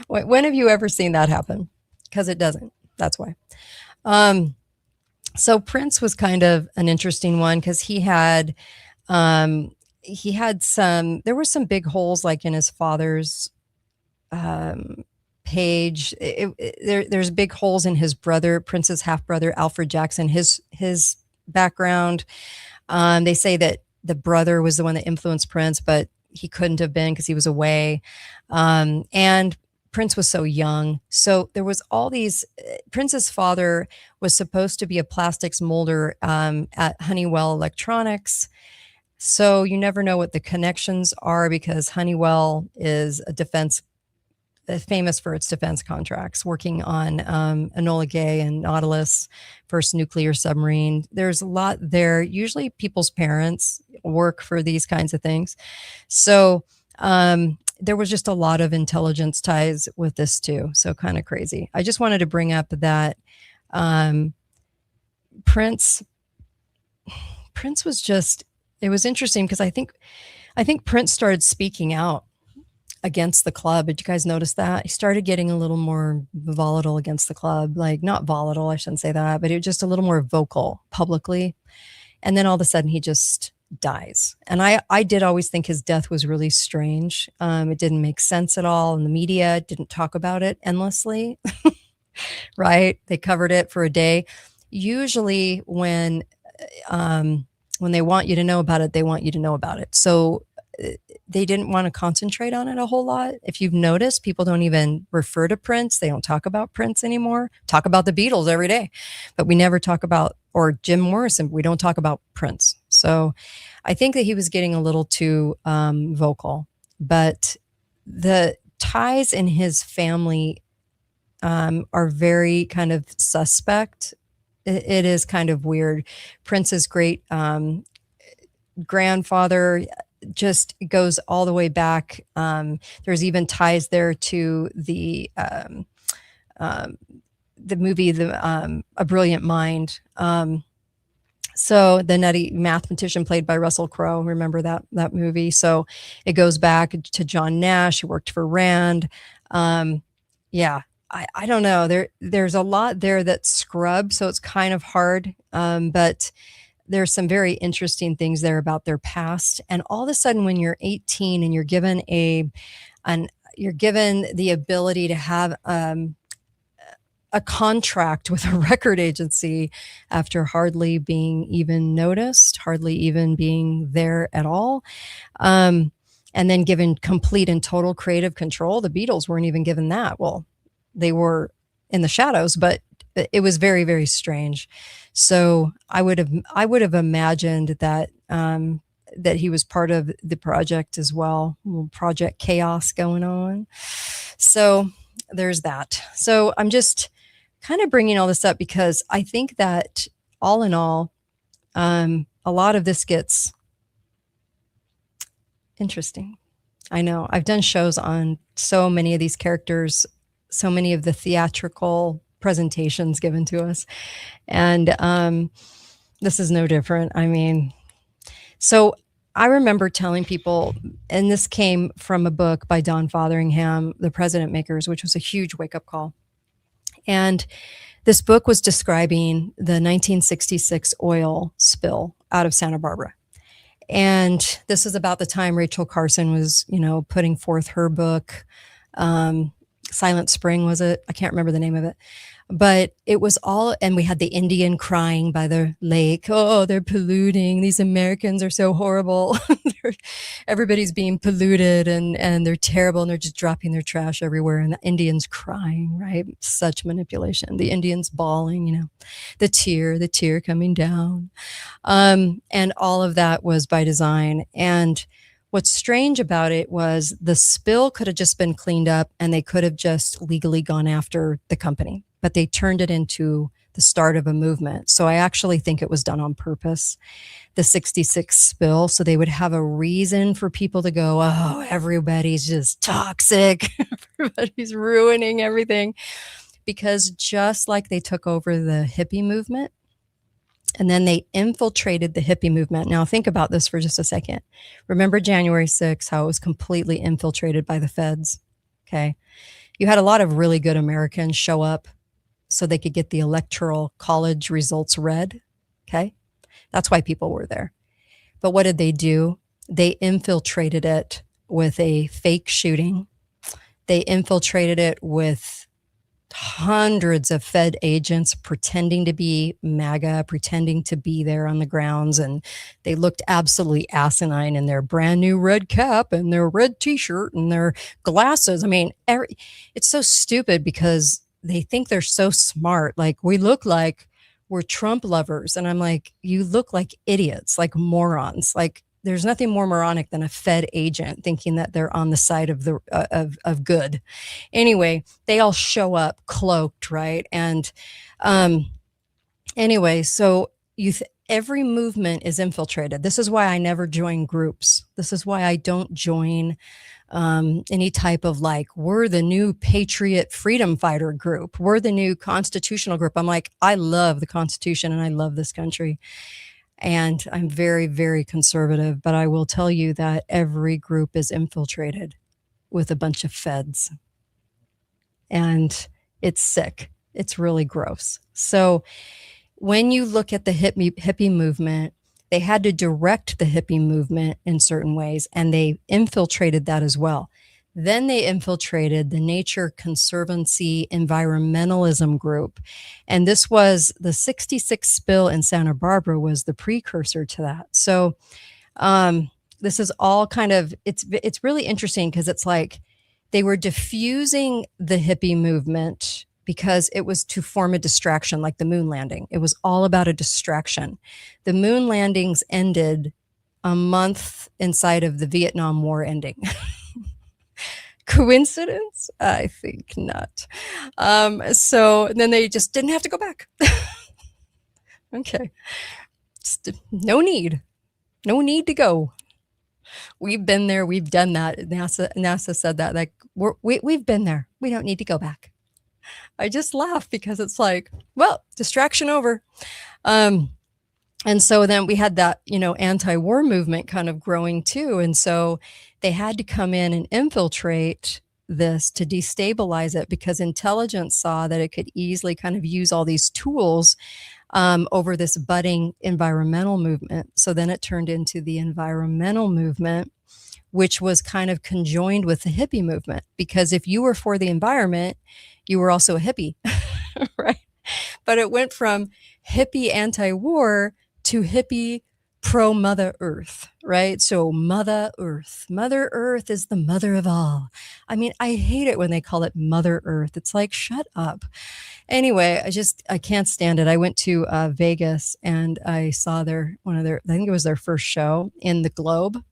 When have you ever seen that happen? Because it doesn't. That's why. So Prince was kind of an interesting one because he had there were some big holes like in his father's page. There's big holes in his brother, Prince's half brother, Alfred Jackson, his background. They say that the brother was the one that influenced Prince, but he couldn't have been because he was away. And Prince was so young. So there was all these, Prince's father was supposed to be a plastics molder at Honeywell Electronics. So you never know what the connections are because Honeywell is famous for its defense contracts, working on Enola Gay and Nautilus, first nuclear submarine. There's a lot there. Usually people's parents work for these kinds of things. So there was just a lot of intelligence ties with this too. So kind of crazy. I just wanted to bring up that Prince was just, it was interesting because I think Prince started speaking out against the club. Did you guys notice that? He started getting a little more volatile against the club. Like, not volatile, I shouldn't say that, but it was just a little more vocal publicly. And then all of a sudden he just dies. And I did always think his death was really strange. It didn't make sense at all. And the media didn't talk about it endlessly, right? They covered it for a day. Usually when they want you to know about it, they want you to know about it. So they didn't want to concentrate on it a whole lot. If you've noticed, people don't even refer to Prince. They don't talk about Prince anymore. Talk about the Beatles every day, but we never talk about, or Jim Morrison, we don't talk about Prince. So I think that he was getting a little too vocal, but the ties in his family are very kind of suspect. It is kind of weird. Prince's great grandfather just goes all the way back. There's even ties there to the movie, A Brilliant Mind. So the nutty mathematician played by Russell Crowe, remember that movie? So it goes back to John Nash, who worked for Rand. Yeah, I don't know. There's a lot there that's scrubbed, so it's kind of hard. But there's some very interesting things there about their past. And all of a sudden, when you're 18 and you're given you're given the ability to have a a contract with a record agency after hardly being even noticed, hardly even being there at all. And then given complete and total creative control. The Beatles weren't even given that. Well, they were in the shadows, but it was very, very strange. So I would have imagined that that he was part of the project as well. Project Chaos going on. So there's that. So I'm just kind of bringing all this up because I think that all in all, a lot of this gets interesting. I know I've done shows on so many of these characters, so many of the theatrical presentations given to us. And this is no different. I mean, so I remember telling people, and this came from a book by Don Fotheringham, The President Makers, which was a huge wake-up call. And this book was describing the 1966 oil spill out of Santa Barbara. And this is about the time Rachel Carson was, putting forth her book. Silent Spring, was it? I can't remember the name of it. But it was all, and we had the Indian crying by the lake. Oh, they're polluting. These Americans are so horrible. Everybody's being polluted and they're terrible and they're just dropping their trash everywhere. And the Indians crying, right? Such manipulation. The Indians bawling, the tear coming down. And all of that was by design. And what's strange about it was the spill could have just been cleaned up and they could have just legally gone after the company, but they turned it into the start of a movement. So I actually think it was done on purpose, the 66 spill, so they would have a reason for people to go, oh, everybody's just toxic. Everybody's ruining everything. Because just like they took over the hippie movement, and then they infiltrated the hippie movement. Now think about this for just a second. Remember January 6th, how it was completely infiltrated by the feds, okay? You had a lot of really good Americans show up so they could get the electoral college results read, okay? That's why people were there. But what did they do? They infiltrated it with a fake shooting. They infiltrated it with hundreds of Fed agents pretending to be MAGA, pretending to be there on the grounds. And they looked absolutely asinine in their brand new red cap and their red t-shirt and their glasses. I mean, it's so stupid because they think they're so smart. Like, we look like we're Trump lovers. And I'm like, you look like idiots, like morons. Like, there's nothing more moronic than a Fed agent thinking that they're on the side of the of good. Anyway, they all show up cloaked, right? And anyway, so every movement is infiltrated. This is why I never join groups. This is why I don't join any type of we're the new patriot freedom fighter group. We're the new constitutional group. I'm like, I love the Constitution and I love this country. And I'm very, very conservative, but I will tell you that every group is infiltrated with a bunch of feds. And it's sick. It's really gross. So when you look at the hippie movement, they had to direct the hippie movement in certain ways, and they infiltrated that as well. Then they infiltrated the Nature Conservancy environmentalism group. And this was the 66 spill in Santa Barbara was the precursor to that. So this is all kind of, it's really interesting because it's like they were diffusing the hippie movement because it was to form a distraction, like the moon landing. It was all about a distraction. The moon landings ended a month inside of the Vietnam War ending. Coincidence? I think not. So then they just didn't have to go back. Okay. No need to go. We've been there. We've done that. NASA said that. Like, we've been there. We don't need to go back. I just laugh because it's like, well, distraction over. And so then we had that, anti-war movement kind of growing too. And so they had to come in and infiltrate this to destabilize it because intelligence saw that it could easily kind of use all these tools over this budding environmental movement. So then it turned into the environmental movement, which was kind of conjoined with the hippie movement, because if you were for the environment, you were also a hippie. right? But it went from hippie anti-war to hippie pro Mother Earth, right? So Mother Earth is the mother of all. I mean, I hate it when they call it Mother Earth. It's like, shut up. Anyway, I can't stand it. I went to Vegas and I saw I think it was their first show in the Globe.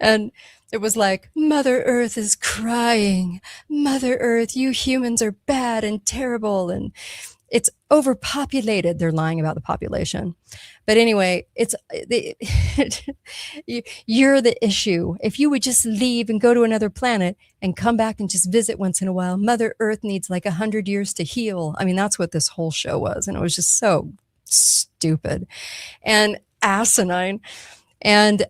And it was like, Mother Earth is crying. Mother Earth, you humans are bad and terrible. And it's overpopulated. They're lying about the population. But anyway, you're the issue. If you would just leave and go to another planet and come back and just visit once in a while, Mother Earth needs like 100 years to heal. I mean, that's what this whole show was. And it was just so stupid and asinine. And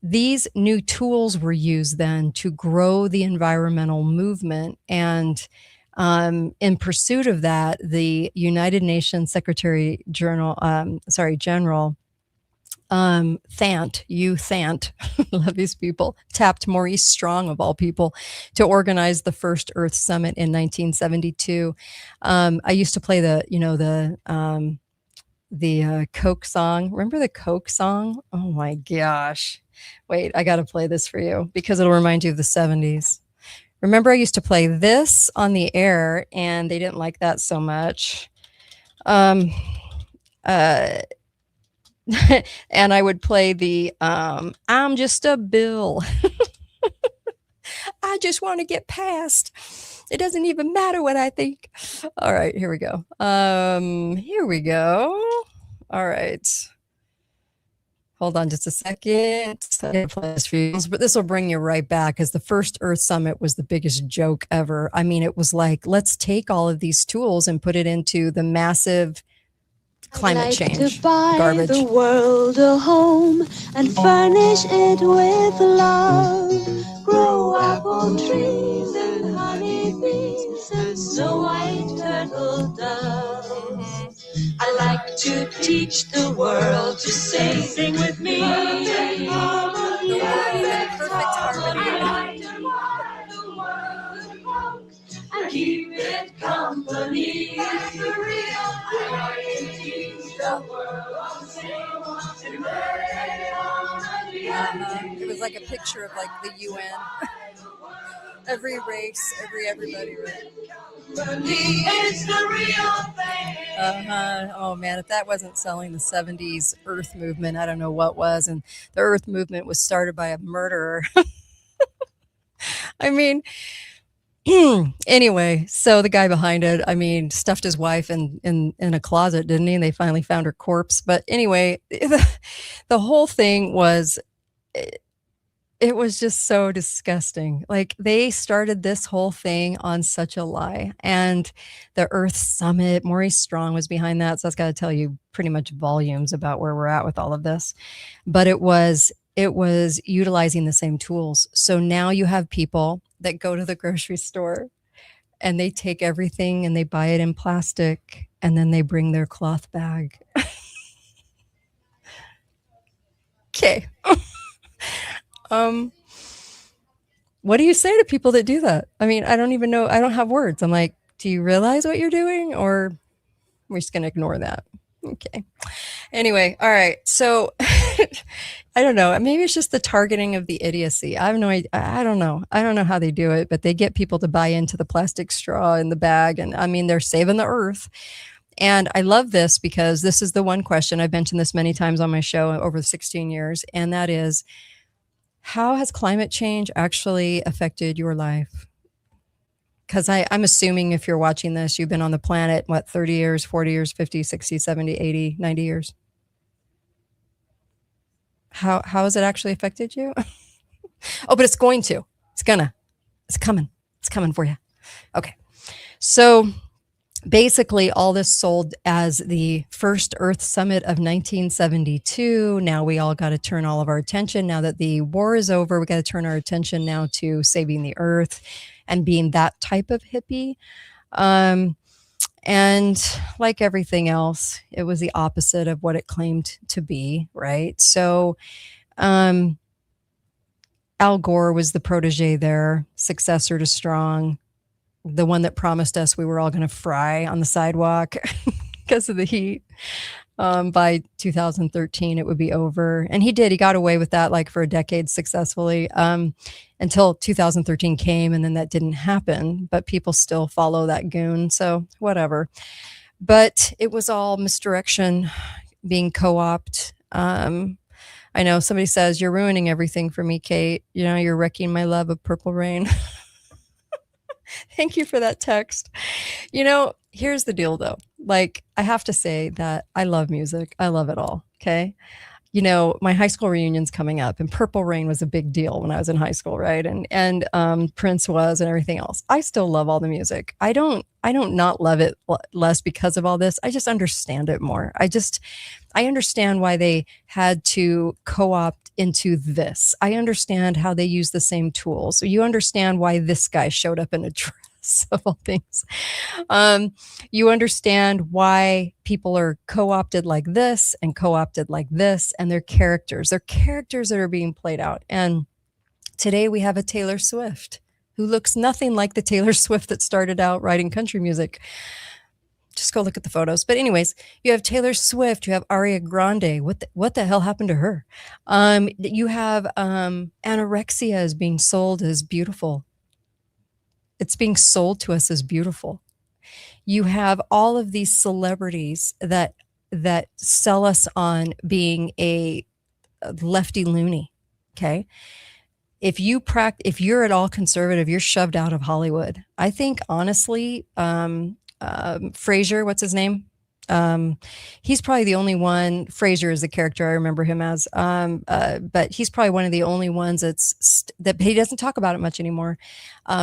these new tools were used then to grow the environmental movement. And in pursuit of that, the United Nations General Thant, love these people, tapped Maurice Strong, of all people, to organize the first Earth Summit in 1972. I used to play the Coke song. Remember the Coke song? Oh my gosh. Wait, I got to play this for you because it'll remind you of the 70s. Remember, I used to play this on the air and they didn't like that so much. And I would play the I'm just a bill. I just want to get past. It doesn't even matter what I think. All right, here we go. All right. Hold on just a second. But this will bring you right back, because the first Earth Summit was the biggest joke ever. I mean, it was like, let's take all of these tools and put it into the massive climate change to buy garbage. The world a home and furnish it with love. Grow apple trees and honey bees and snow white turtle doves. I like to teach the world to sing with me. The world in perfect harmony. The world and keep it company. That's the real It was like a picture of like the UN. Every race, everybody. It's the real thing. Oh man, if that wasn't selling the 70s Earth movement, I don't know what was. And the Earth movement was started by a murderer. I mean, anyway, so the guy behind it, I mean, stuffed his wife in a closet, didn't he? And they finally found her corpse. But anyway, the whole thing was, it was just so disgusting. Like, they started this whole thing on such a lie. And the Earth Summit, Maurice Strong was behind that. So that's got to tell you pretty much volumes about where we're at with all of this. But it was utilizing the same tools. So now you have people that go to the grocery store and they take everything and they buy it in plastic and then they bring their cloth bag. Okay. What do you say to people that do that? I mean, I don't even know. I don't have words. I'm like, do you realize what you're doing, or we're just going to ignore that? Okay. Anyway. All right. So I don't know. Maybe it's just the targeting of the idiocy. I have no idea. I don't know. I don't know how they do it, but they get people to buy into the plastic straw in the bag. And I mean, they're saving the earth. And I love this because this is the one question. I've mentioned this many times on my show over 16 years. And that is, how has climate change actually affected your life? Because I'm assuming if you're watching this, you've been on the planet, 30 years, 40 years, 50, 60, 70, 80, 90 years. How has it actually affected you? Oh, but it's going to. It's coming. It's coming for you. Okay. So basically, all this sold as the first Earth Summit of 1972. Now we all got to turn all of our attention. Now that the war is over, we got to turn our attention now to saving the earth and being that type of hippie. And like everything else, it was the opposite of what it claimed to be, right? So Al Gore was the protege there, successor to Strong. the one that promised us we were all going to fry on the sidewalk because of the heat. By 2013, it would be over. And he did. He got away with that like for a decade successfully until 2013 came, and then that didn't happen. But people still follow that goon. So whatever. But it was all misdirection, being co-opted. I know somebody says, you're ruining everything for me, Kate. You know, you're wrecking my love of Purple Rain. Thank you for that text. You know, here's the deal though. Like, I have to say that I love music. I love it all. Okay. You know, my high school reunion's coming up, and Purple Rain was a big deal when I was in high school, right? And Prince was, and everything else. I still love all the music. I don't not love it less because of all this. I just understand it more. I understand why they had to co-opt into this. I understand how they use the same tools. So you understand why this guy showed up in a dress. Of all things, you understand why people are co-opted like this and co-opted like this, and they're characters that are being played out. And today we have a Taylor Swift who looks nothing like the Taylor Swift that started out writing country music. Just go look at the photos. But anyways, you have Taylor Swift, you have Ariana Grande. What the hell happened to her? You have anorexia is being sold as beautiful. It's being sold to us as beautiful. You have all of these celebrities that sell us on being a lefty loony. Okay. If you're at all conservative, you're shoved out of Hollywood. I think honestly, Frasier, what's his name? He's probably the only one. Frasier is the character I remember him as. But he's probably one of the only ones that he doesn't talk about it much anymore.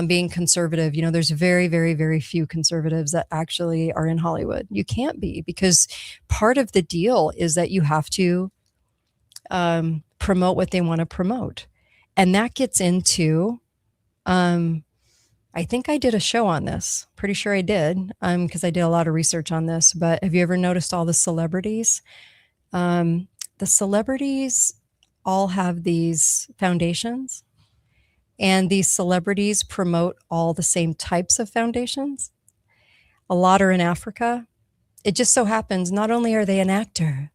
Being conservative, you know, there's very, very, very few conservatives that actually are in Hollywood. You can't be, because part of the deal is that you have to promote what they want to promote. And that gets into, I think I did a show on this. Pretty sure I did, because I did a lot of research on this. But have you ever noticed all the celebrities? The celebrities all have these foundations, and these celebrities promote all the same types of foundations. A lot are in Africa. It just so happens not only are they an actor,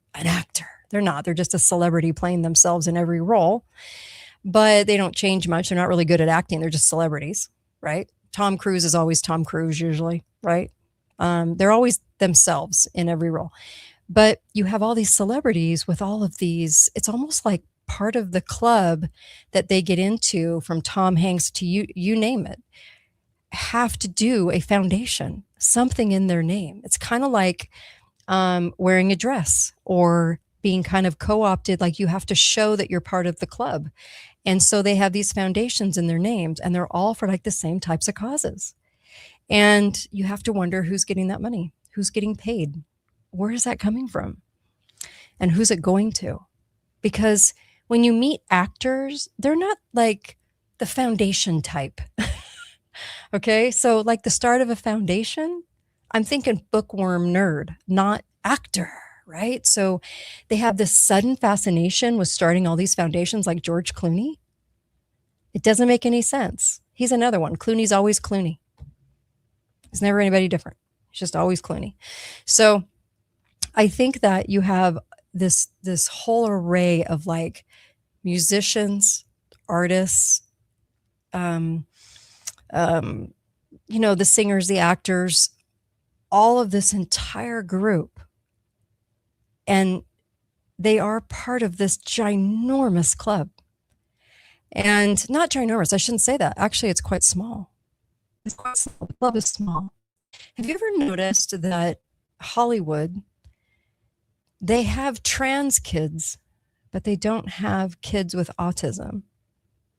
they're not. They're just a celebrity playing themselves in every role, but they don't change much. They're not really good at acting. They're just celebrities. Right? Tom Cruise is always Tom Cruise usually, right? They're always themselves in every role. But you have all these celebrities with all of these, it's almost like part of the club that they get into, from Tom Hanks to you name it, have to do a foundation, something in their name. It's kind of like wearing a dress or being kind of co-opted, like you have to show that you're part of the club. And so they have these foundations in their names, and they're all for like the same types of causes. And you have to wonder who's getting that money, who's getting paid, where is that coming from, and who's it going to? Because when you meet actors, they're not like the foundation type. Okay, so like the start of a foundation, I'm thinking bookworm nerd, not actor. Right? So they have this sudden fascination with starting all these foundations like George Clooney. It doesn't make any sense. He's another one. Clooney's always Clooney. He's never anybody different. He's just always Clooney. So I think that you have this whole array of like musicians, artists, you know, the singers, the actors, all of this entire group. And they are part of this ginormous club. And not ginormous, I shouldn't say that. Actually, it's quite small. It's quite small. The club is small. Have you ever noticed that Hollywood, they have trans kids, but they don't have kids with autism?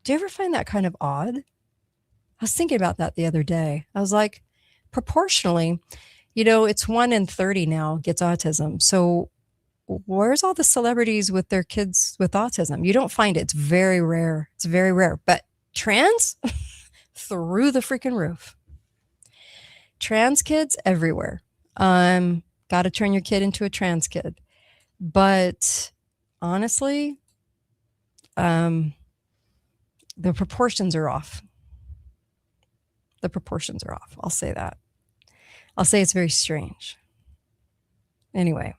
Do you ever find that kind of odd? I was thinking about that the other day. I was like, proportionally, you know, it's 1 in 30 now gets autism. So where's all the celebrities with their kids with autism? You don't find it. It's very rare. It's very rare. But trans, through the freaking roof. Trans kids everywhere. Got to turn your kid into a trans kid. But honestly, the proportions are off. The proportions are off. I'll say that. I'll say it's very strange. Anyway,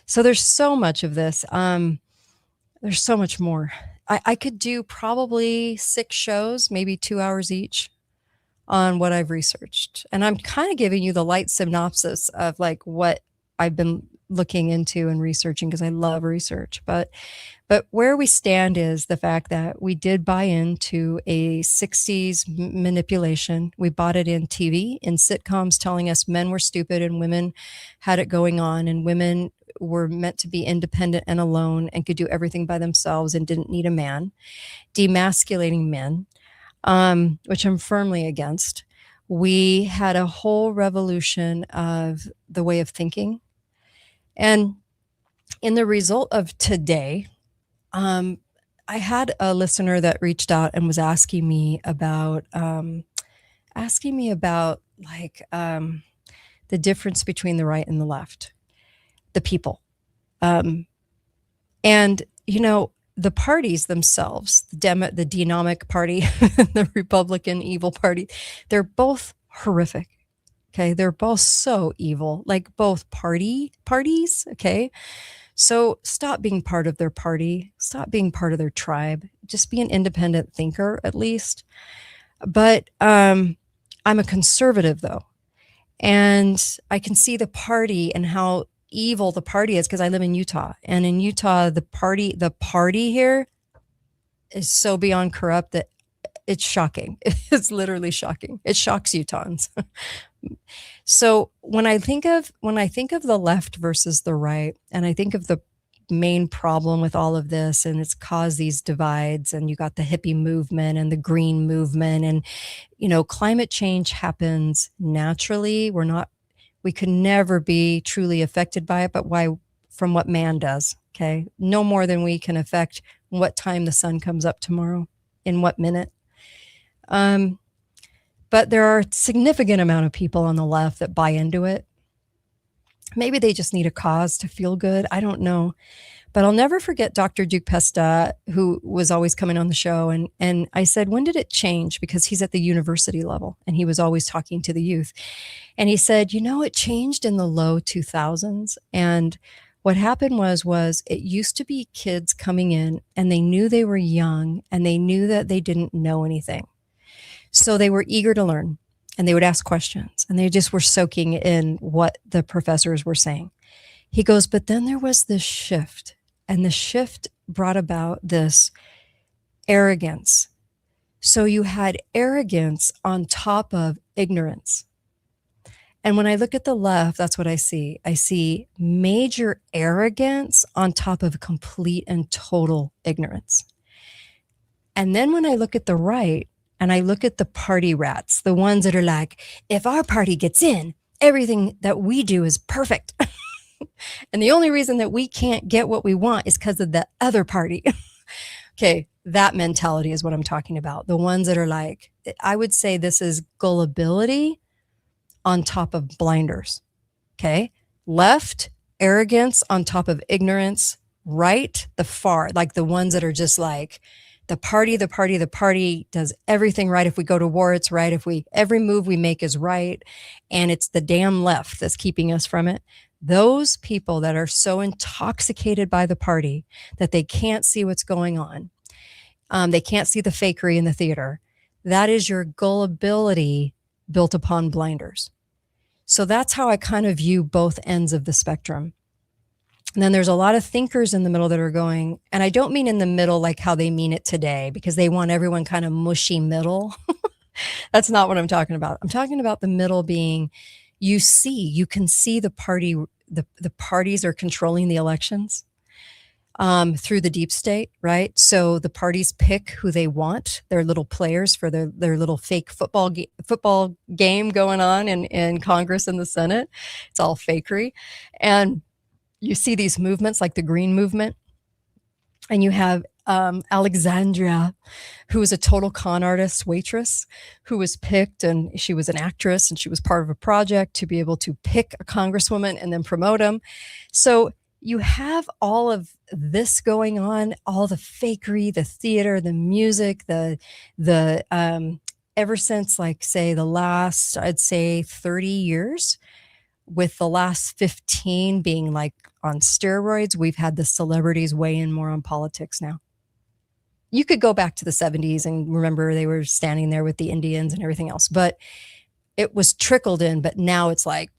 so there's so much of this. There's so much more. I could do probably 6 shows, maybe 2 hours each on what I've researched. And I'm kind of giving you the light synopsis of like what I've been looking into and researching because I love research. But where we stand is the fact that we did buy into a 60s manipulation. We bought it in TV, in sitcoms telling us men were stupid and women had it going on, and women were meant to be independent and alone and could do everything by themselves and didn't need a man, demasculating men, which I'm firmly against. We had a whole revolution of the way of thinking. And in the result of today, I had a listener that reached out and was asking me about like the difference between the right and the left, the people. And, you know, the parties themselves, the Denomic Party, the Republican Evil Party, they're both horrific. Okay. They're both so evil, like both parties. Okay. So stop being part of their party, stop being part of their tribe, just be an independent thinker at least. But I'm a conservative though. And I can see the party and how evil the party is because I live in Utah. And in Utah, the party here is so beyond corrupt that it's shocking. It's literally shocking. It shocks Utahns. So when I think of the left versus the right, and I think of the main problem with all of this, and it's caused these divides, and you got the hippie movement and the green movement, and you know, climate change happens naturally. We could never be truly affected by it, but from what man does. Okay. No more than we can affect what time the sun comes up tomorrow, in what minute. But there are a significant amount of people on the left that buy into it. Maybe they just need a cause to feel good. I don't know. But I'll never forget Dr. Duke Pesta, who was always coming on the show. And I said, when did it change? Because he's at the university level and he was always talking to the youth. And he said, you know, it changed in the low 2000s. And what happened was it used to be kids coming in and they knew they were young and they knew that they didn't know anything. So they were eager to learn and they would ask questions and they just were soaking in what the professors were saying. He goes, but then there was this shift, and the shift brought about this arrogance. So you had arrogance on top of ignorance. And when I look at the left, that's what I see. I see major arrogance on top of complete and total ignorance. And then when I look at the right, and I look at the party rats, the ones that are like, if our party gets in, everything that we do is perfect. And the only reason that we can't get what we want is because of the other party. Okay, that mentality is what I'm talking about. The ones that are like, I would say this is gullibility on top of blinders. Okay, left, arrogance on top of ignorance. Right, the far, like the ones that are just like, the party does everything right. If we go to war, it's right. Every move we make is right. And it's the damn left that's keeping us from it. Those people that are so intoxicated by the party that they can't see what's going on. They can't see the fakery in the theater. That is your gullibility built upon blinders. So that's how I kind of view both ends of the spectrum. And then there's a lot of thinkers in the middle that are going, and I don't mean in the middle like how they mean it today, because they want everyone kind of mushy middle. That's not what I'm talking about. I'm talking about the middle being, you can see the party, the parties are controlling the elections through the deep state, right? So the parties pick who they want, their little players for their little fake football game going on in Congress and the Senate. It's all fakery. And you see these movements like the Green Movement, and you have Alexandria, who was a total con artist waitress who was picked, and she was an actress and she was part of a project to be able to pick a congresswoman and then promote them. So you have all of this going on, all the fakery, the theater, the music, the ever since, like, say, the last, I'd say 30 years, with the last 15 being like on steroids, we've had the celebrities weigh in more on politics now. You could go back to the 70s and remember they were standing there with the Indians and everything else, but it was trickled in. But now it's like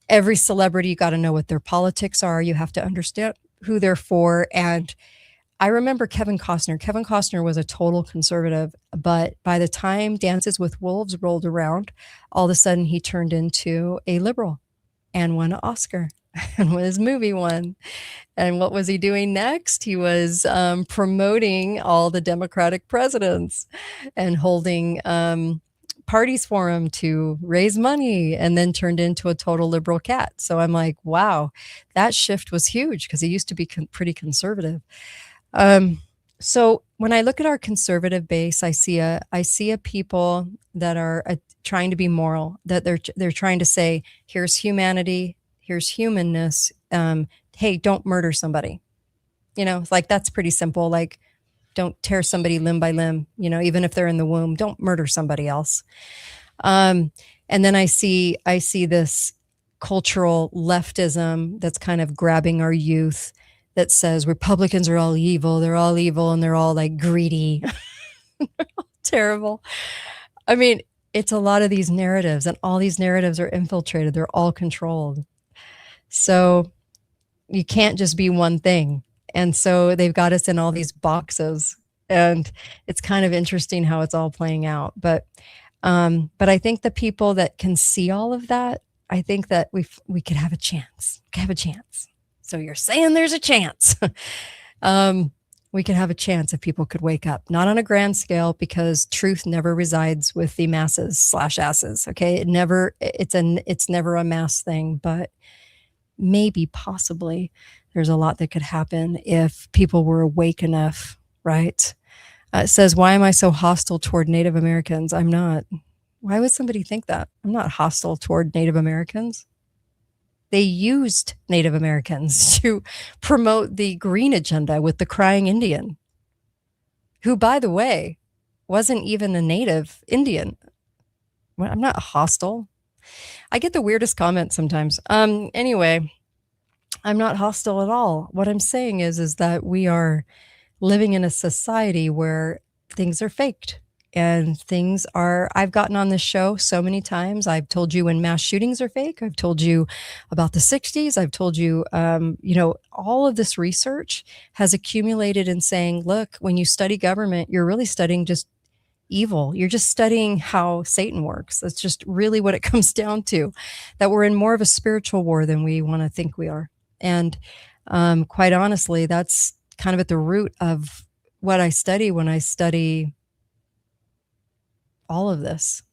every celebrity, you got to know what their politics are. You have to understand who they're for. And I remember Kevin Costner. Kevin Costner was a total conservative, but by the time Dances with Wolves rolled around, all of a sudden he turned into a liberal and won an Oscar and his movie won. And what was he doing next? He was promoting all the Democratic presidents and holding parties for him to raise money, and then turned into a total liberal cat. So I'm like, wow, that shift was huge because he used to be pretty conservative. So when I look at our conservative base, I see a people that are trying to be moral, that they're trying to say, here's humanity, here's humanness. Hey, don't murder somebody. It's like, that's pretty simple. Like, don't tear somebody limb by limb, even if they're in the womb, don't murder somebody else. And then I see this cultural leftism that's kind of grabbing our youth, that says Republicans are all evil, and they're all like greedy. They're all terrible. I mean, it's a lot of these narratives, and all these narratives are infiltrated. They're all controlled. So you can't just be one thing. And so they've got us in all these boxes, and it's kind of interesting how it's all playing out. But I think the people that can see all of that, I think that we could have a chance. So you're saying there's a chance. We could have a chance if people could wake up, not on a grand scale, because truth never resides with the masses/asses. Okay. It's never a mass thing, but maybe possibly there's a lot that could happen if people were awake enough, right? It says, why am I so hostile toward Native Americans? I'm not. Why would somebody think that? I'm not hostile toward Native Americans. They used Native Americans to promote the green agenda with the crying Indian, who, by the way, wasn't even a native Indian. Well, I'm not hostile. I get the weirdest comments sometimes. Anyway, I'm not hostile at all. What I'm saying is that we are living in a society where things are faked. And I've gotten on this show so many times. I've told you when mass shootings are fake. I've told you about the 60s. I've told you, all of this research has accumulated in saying, look, when you study government, you're really studying just evil. You're just studying how Satan works. That's just really what it comes down to, that we're in more of a spiritual war than we want to think we are. And quite honestly, that's kind of at the root of what I study when I study all of this.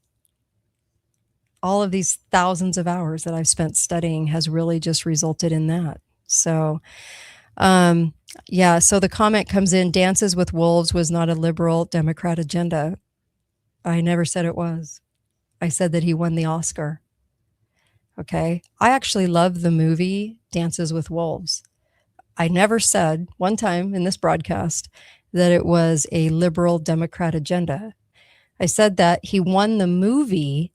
All of these thousands of hours that I've spent studying has really just resulted in that. So, so the comment comes in, Dances with Wolves was not a liberal Democrat agenda. I never said it was. I said that he won the Oscar. Okay. I actually love the movie Dances with Wolves. I never said one time in this broadcast that it was a liberal Democrat agenda. I said that he won the movie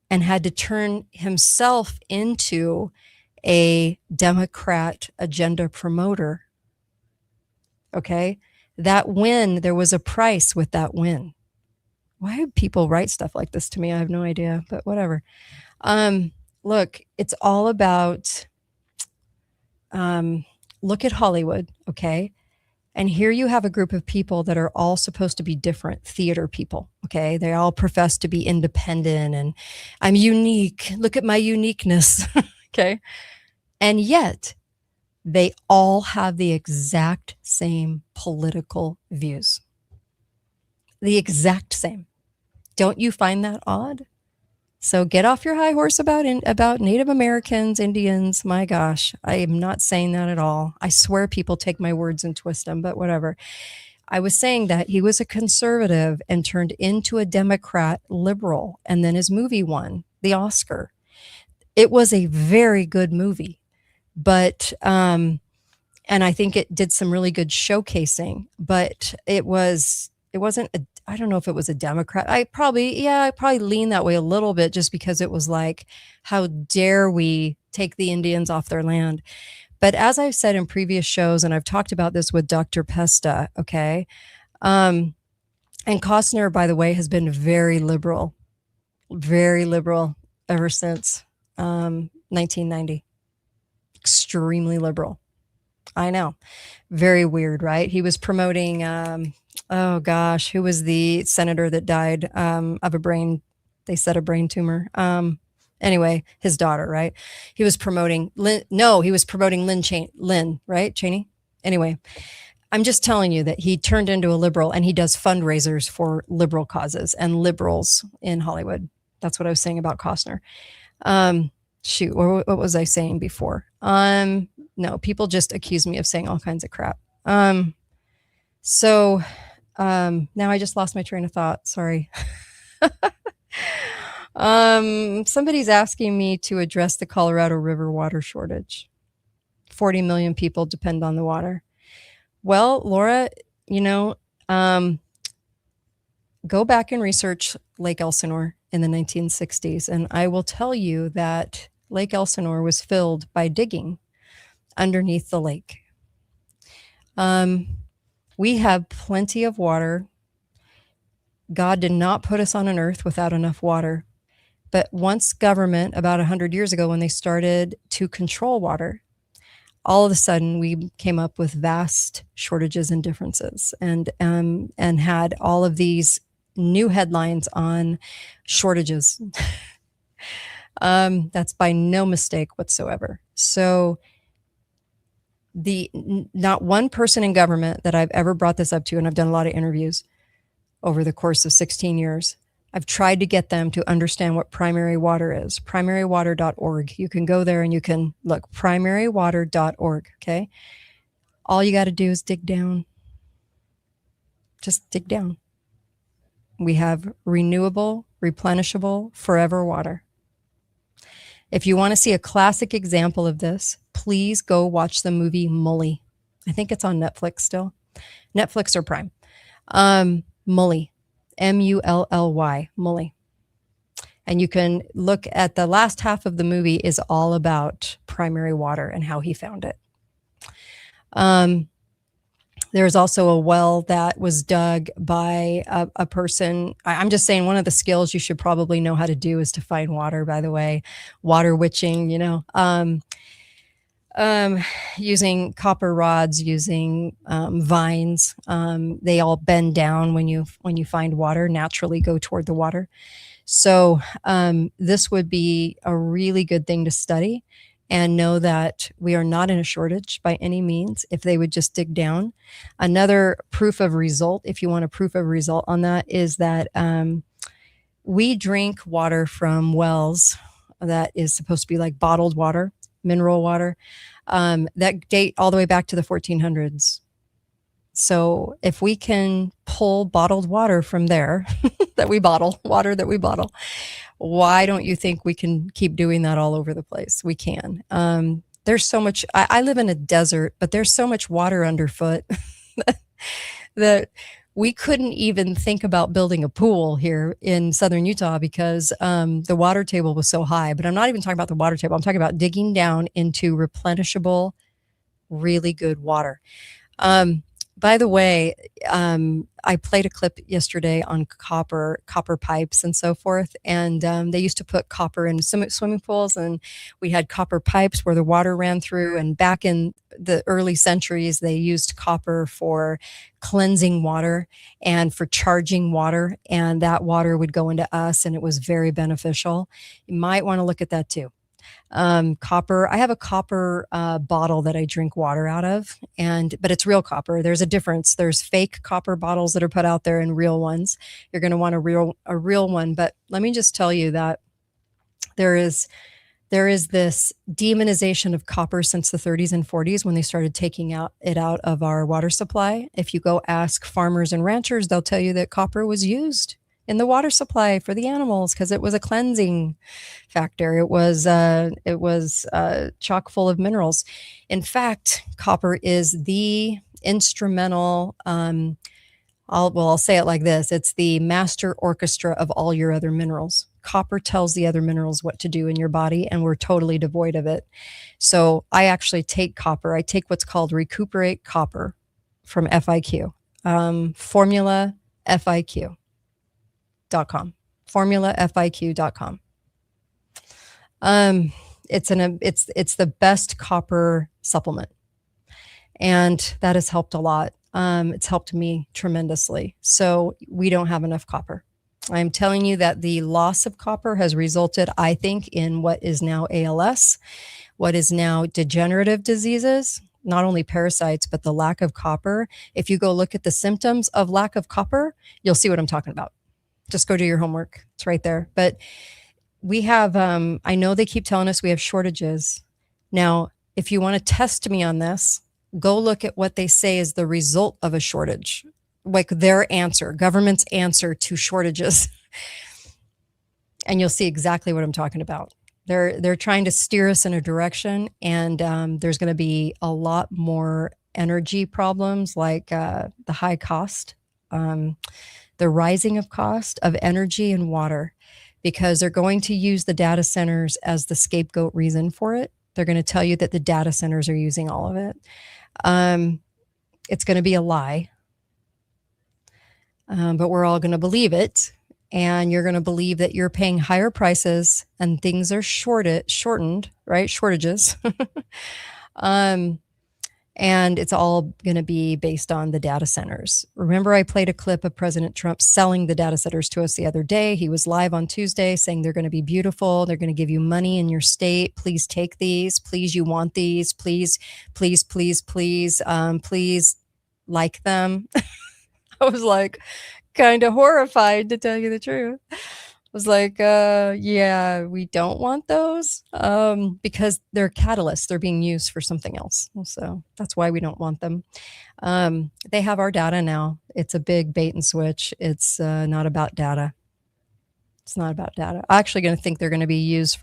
and had to turn himself into a Democrat agenda promoter. Okay. That win, there was a price with that win. Why do people write stuff like this to me? I have no idea, but whatever. Look, it's all about, look at Hollywood. Okay. And here you have a group of people that are all supposed to be different theater people. Okay. They all profess to be independent and I'm unique. Look at my uniqueness. Okay. And yet they all have the exact same political views. The exact same. Don't you find that odd? So get off your high horse about Native Americans, Indians. My gosh, I am not saying that at all. I swear people take my words and twist them, but whatever. I was saying that he was a conservative and turned into a Democrat liberal, and then his movie won the Oscar. It was a very good movie, but and I think it did some really good showcasing, but it was it wasn't I don't know if it was a Democrat. I probably leaned that way a little bit, just because it was like, how dare we take the Indians off their land? But as I've said in previous shows, and I've talked about this with Dr. Pesta, okay, and Costner, by the way, has been very liberal ever since 1990. Extremely liberal. I know. Very weird, right? He was promoting, oh gosh, who was the senator that died of a brain tumor? Anyway, his daughter, right? He was promoting Lynn, right? Cheney? Anyway, I'm just telling you that he turned into a liberal, and he does fundraisers for liberal causes and liberals in Hollywood. That's what I was saying about Costner. What was I saying before? No, people just accuse me of saying all kinds of crap. So now I just lost my train of thought. Sorry. Somebody's asking me to address the Colorado River water shortage. 40 million people depend on the water. Well, Laura, go back and research Lake Elsinore in the 1960s, and I will tell you that Lake Elsinore was filled by digging underneath the lake. We have plenty of water. God did not put us on an earth without enough water. But once government, about 100 years ago, when they started to control water, all of a sudden we came up with vast shortages and differences, and had all of these new headlines on shortages. That's by no mistake whatsoever. So not one person in government that I've ever brought this up to, and I've done a lot of interviews over the course of 16 years, I've tried to get them to understand what primary water is. Primarywater.org. You can go there and you can look, primarywater.org. Okay. All you got to do is dig down. Just dig down. We have renewable, replenishable, forever water. If you want to see a classic example of this, please go watch the movie Mully. I think it's on Netflix still. Netflix or Prime. Mully. Mully. Mully. And you can look at the last half of the movie is all about primary water and how he found it. There's also a well that was dug by a person. I'm just saying, one of the skills you should probably know how to do is to find water, by the way. Water witching, using copper rods, using vines. They all bend down when you find water, naturally go toward the water. So this would be a really good thing to study, and know that we are not in a shortage by any means if they would just dig down. Another proof of result, if you want a proof of result on that, is that we drink water from wells that is supposed to be like bottled water, mineral water, that date all the way back to the 1400s. So if we can pull bottled water from there that we bottle, why don't you think we can keep doing that all over the place? We can. There's so much, I live in a desert, but there's so much water underfoot that we couldn't even think about building a pool here in southern Utah because the water table was so high. But I'm not even talking about the water table. I'm talking about digging down into replenishable, really good water. By the way, I played a clip yesterday on copper pipes and so forth. And they used to put copper in swimming pools, and we had copper pipes where the water ran through. And back in the early centuries, they used copper for cleansing water and for charging water. And that water would go into us, and it was very beneficial. You might want to look at that too. Copper. I have a copper bottle that I drink water out of, but it's real copper. There's a difference. There's fake copper bottles that are put out there and real ones. You're going to want a real one. But let me just tell you that there is this demonization of copper since the 30s and 40s when they started taking it out of our water supply. If you go ask farmers and ranchers, they'll tell you that copper was used in the water supply for the animals because it was a cleansing factor. It was chock full of minerals. In fact, copper is the instrumental I'll say it like this. It's the master orchestra of all your other minerals. Copper tells the other minerals what to do in your body, and we're totally devoid of it. So I actually take copper. I take what's called Recuperate Copper from FIQ. Formula FIQ.com. FormulaFIQ.com. It's the best copper supplement, and that has helped a lot. It's helped me tremendously. So we don't have enough copper. I'm telling you that the loss of copper has resulted, I think, in what is now ALS, what is now degenerative diseases, not only parasites, but the lack of copper. If you go look at the symptoms of lack of copper, you'll see what I'm talking about. Just go do your homework. It's right there. But we have, I know they keep telling us we have shortages. Now, if you want to test me on this, go look at what they say is the result of a shortage, like their answer, government's answer to shortages. And you'll see exactly what I'm talking about. They're trying to steer us in a direction, and there's going to be a lot more energy problems, like the high cost, the rising of cost of energy and water, because they're going to use the data centers as the scapegoat reason for it. They're going to tell you that the data centers are using all of it. It's going to be a lie, but we're all going to believe it. And you're going to believe that you're paying higher prices and things are shortened, right? Shortages. And it's all going to be based on the data centers. Remember, I played a clip of President Trump selling the data centers to us the other day. He was live on Tuesday saying they're going to be beautiful. They're going to give you money in your state. Please take these. Please, you want these. Please, please, please, please, please like them. I was like, kind of horrified, to tell you the truth. I was like, yeah, we don't want those because they're catalysts. They're being used for something else. So that's why we don't want them. They have our data now. It's a big bait and switch. It's not about data. It's not about data. I'm actually going to think they're going to be used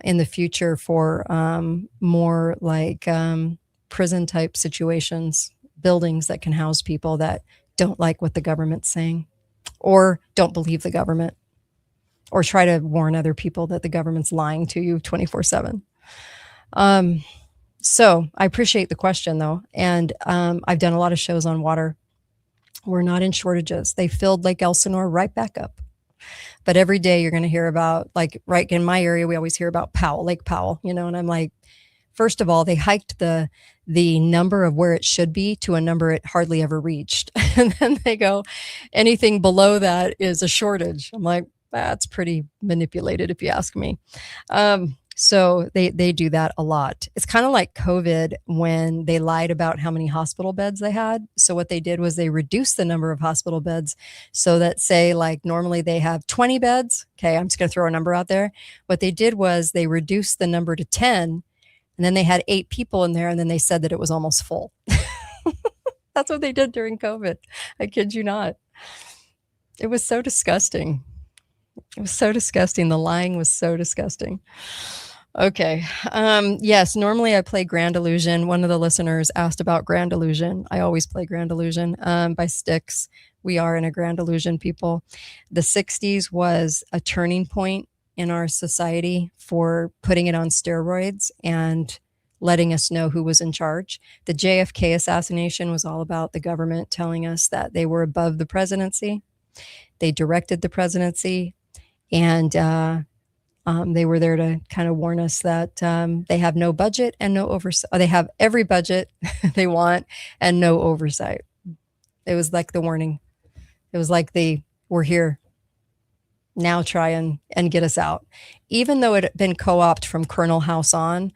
in the future for more like prison type situations, buildings that can house people that don't like what the government's saying or don't believe the government or try to warn other people that the government's lying to you 24/7. So I appreciate the question though. And I've done a lot of shows on water. We're not in shortages. They filled Lake Elsinore right back up. But every day you're going to hear about, like right in my area, we always hear about Lake Powell, and I'm like, first of all, they hiked the number of where it should be to a number it hardly ever reached. And then they go, anything below that is a shortage. I'm like, that's pretty manipulated if you ask me. So they do that a lot. It's kind of like COVID when they lied about how many hospital beds they had. So what they did was they reduced the number of hospital beds so that, say, like normally they have 20 beds. Okay, I'm just going to throw a number out there. What they did was they reduced the number to 10. And then they had 8 people in there, and then they said that it was almost full. That's what they did during COVID. I kid you not. It was so disgusting. It was so disgusting. The lying was so disgusting. Okay. Yes, normally I play Grand Illusion. One of the listeners asked about Grand Illusion. I always play Grand Illusion by Styx. We are in a Grand Illusion, people. The 60s was a turning point in our society for putting it on steroids and letting us know who was in charge. The JFK assassination was all about the government telling us that they were above the presidency. They directed the presidency, and they were there to kind of warn us that they have no budget and no oversight. They have every budget they want and no oversight. It was like the warning. It was like we're here. Now try and get us out. Even though it had been co-opted from Colonel House on,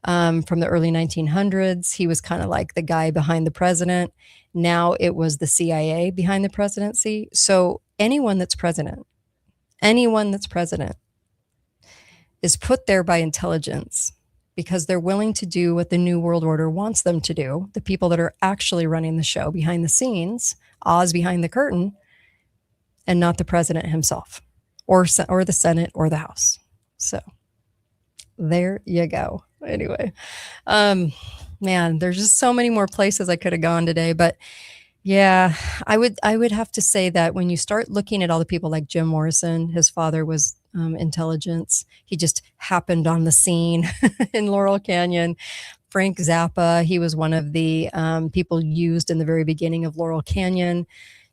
from the early 1900s, he was kind of like the guy behind the president. Now it was the CIA behind the presidency. So anyone that's president is put there by intelligence because they're willing to do what the New World Order wants them to do. The people that are actually running the show behind the scenes, Oz behind the curtain, and not the president himself. Or the Senate or the House. So there you go. Anyway, man, there's just so many more places I could have gone today. But Yeah, I would have to say that when you start looking at all the people like Jim Morrison, his father was intelligence. He just happened on the scene in Laurel Canyon. Frank Zappa, he was one of the people used in the very beginning of Laurel Canyon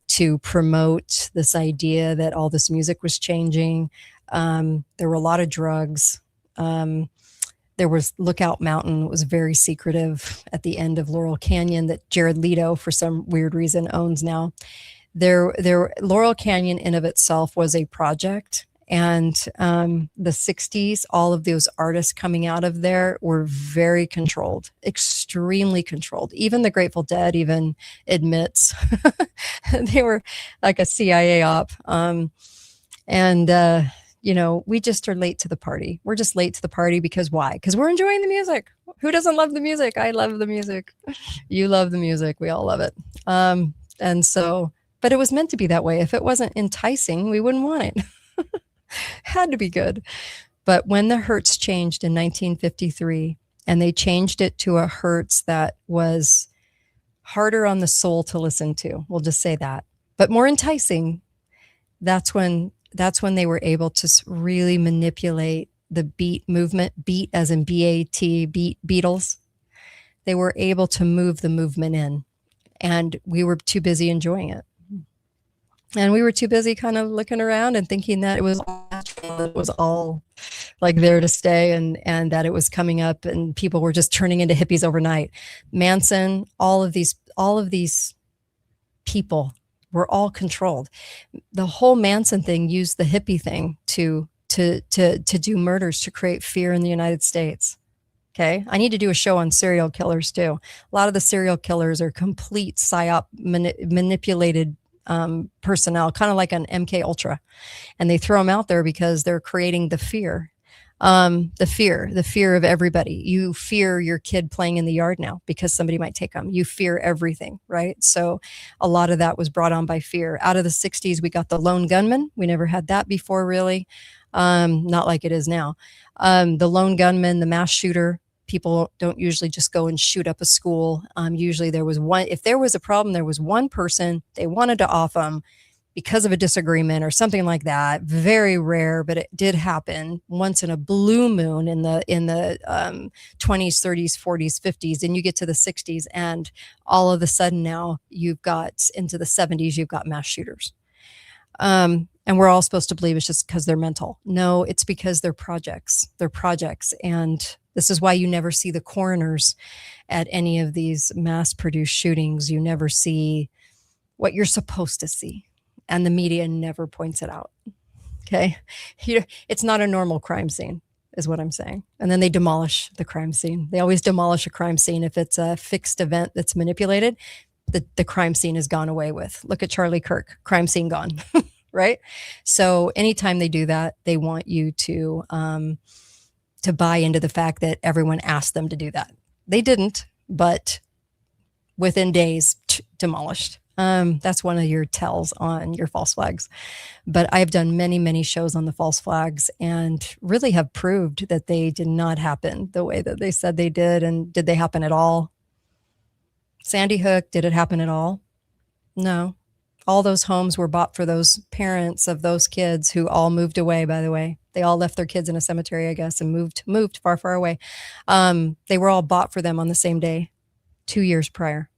to promote this idea that all this music was changing. There were a lot of drugs. There was Lookout Mountain was very secretive at the end of Laurel Canyon that Jared Leto, for some weird reason, owns now. Laurel Canyon in of itself was a project. And the 60s, all of those artists coming out of there were very controlled, extremely controlled. Even the Grateful Dead even admits they were like a CIA op. We just are late to the party. We're just late to the party because why? Because we're enjoying the music. Who doesn't love the music? I love the music. You love the music. We all love it. But it was meant to be that way. If it wasn't enticing, we wouldn't want it. Had to be good. But when the Hertz changed in 1953, and they changed it to a Hertz that was harder on the soul to listen to, we'll just say that, but more enticing, that's when they were able to really manipulate the beat movement, beat as in B-A-T, Beatles. They were able to move the movement in, and we were too busy enjoying it. And we were too busy kind of looking around and thinking that it was all natural, it was all like there to stay, and that it was coming up and people were just turning into hippies overnight. Manson, all of these people were all controlled. The whole Manson thing used the hippie thing to do murders, to create fear in the United States. Okay. I need to do a show on serial killers too. A lot of the serial killers are complete psyop manipulated personnel, kind of like an MK Ultra, and they throw them out there because they're creating the fear. The fear of everybody. You fear your kid playing in the yard now because somebody might take them. You fear everything, right? So a lot of that was brought on by fear. Out of the 60s, we got the lone gunman. We never had that before, really. Not like it is now. The lone gunman, the mass shooter. People don't usually just go and shoot up a school. Usually there was one, if there was a problem, there was one person, they wanted to off them because of a disagreement or something like that. Very rare, but it did happen once in a blue moon in the 20s, 30s, 40s, 50s. And you get to the 60s, and all of a sudden now you've got into the 70s, you've got mass shooters. And we're all supposed to believe it's just because they're mental. No, it's because they're projects. They're projects. And this is why you never see the coroners at any of these mass-produced shootings. You never see what you're supposed to see. And the media never points it out. Okay. It's not a normal crime scene, is what I'm saying. And then they demolish the crime scene. They always demolish a crime scene if it's a fixed event that's manipulated. The crime scene is gone away with. Look at Charlie Kirk, crime scene gone, right? So anytime they do that, they want you to buy into the fact that everyone asked them to do that. They didn't, but within days, demolished. That's one of your tells on your false flags. But I've done many, many shows on the false flags and really have proved that they did not happen the way that they said they did. And did they happen at all? Sandy Hook, did it happen at all? No. All those homes were bought for those parents of those kids who all moved away, by the way. They all left their kids in a cemetery, I guess, and moved far, far away. They were all bought for them on the same day, 2 years prior.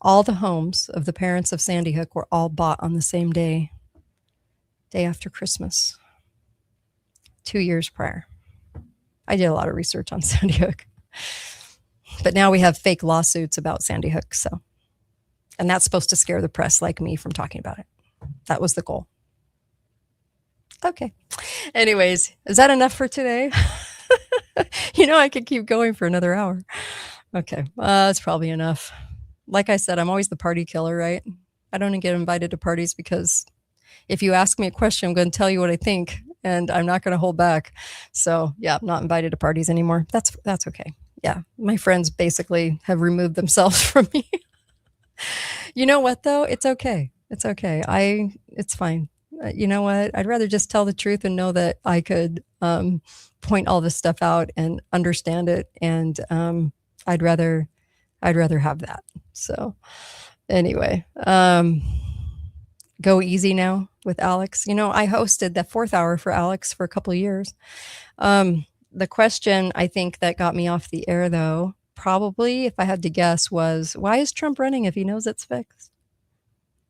All the homes of the parents of Sandy Hook were all bought on the same day after Christmas, 2 years prior. I did a lot of research on Sandy Hook. But now we have fake lawsuits about Sandy Hook. And that's supposed to scare the press like me from talking about it. That was the goal. Okay. Anyways, is that enough for today? I could keep going for another hour. Okay. That's probably enough. Like I said, I'm always the party killer, right? I don't get invited to parties because if you ask me a question, I'm going to tell you what I think, and I'm not going to hold back. So yeah, I'm not invited to parties anymore. That's okay. Yeah. My friends basically have removed themselves from me. You know what though? It's okay. It's okay. It's fine. You know what? I'd rather just tell the truth and know that I could point all this stuff out and understand it. And I'd rather have that. So Anyway, go easy now with Alex. You know, I hosted the 4th hour for Alex for a couple of years. The question I think that got me off the air, though, probably, if I had to guess, was why is Trump running if he knows it's fixed?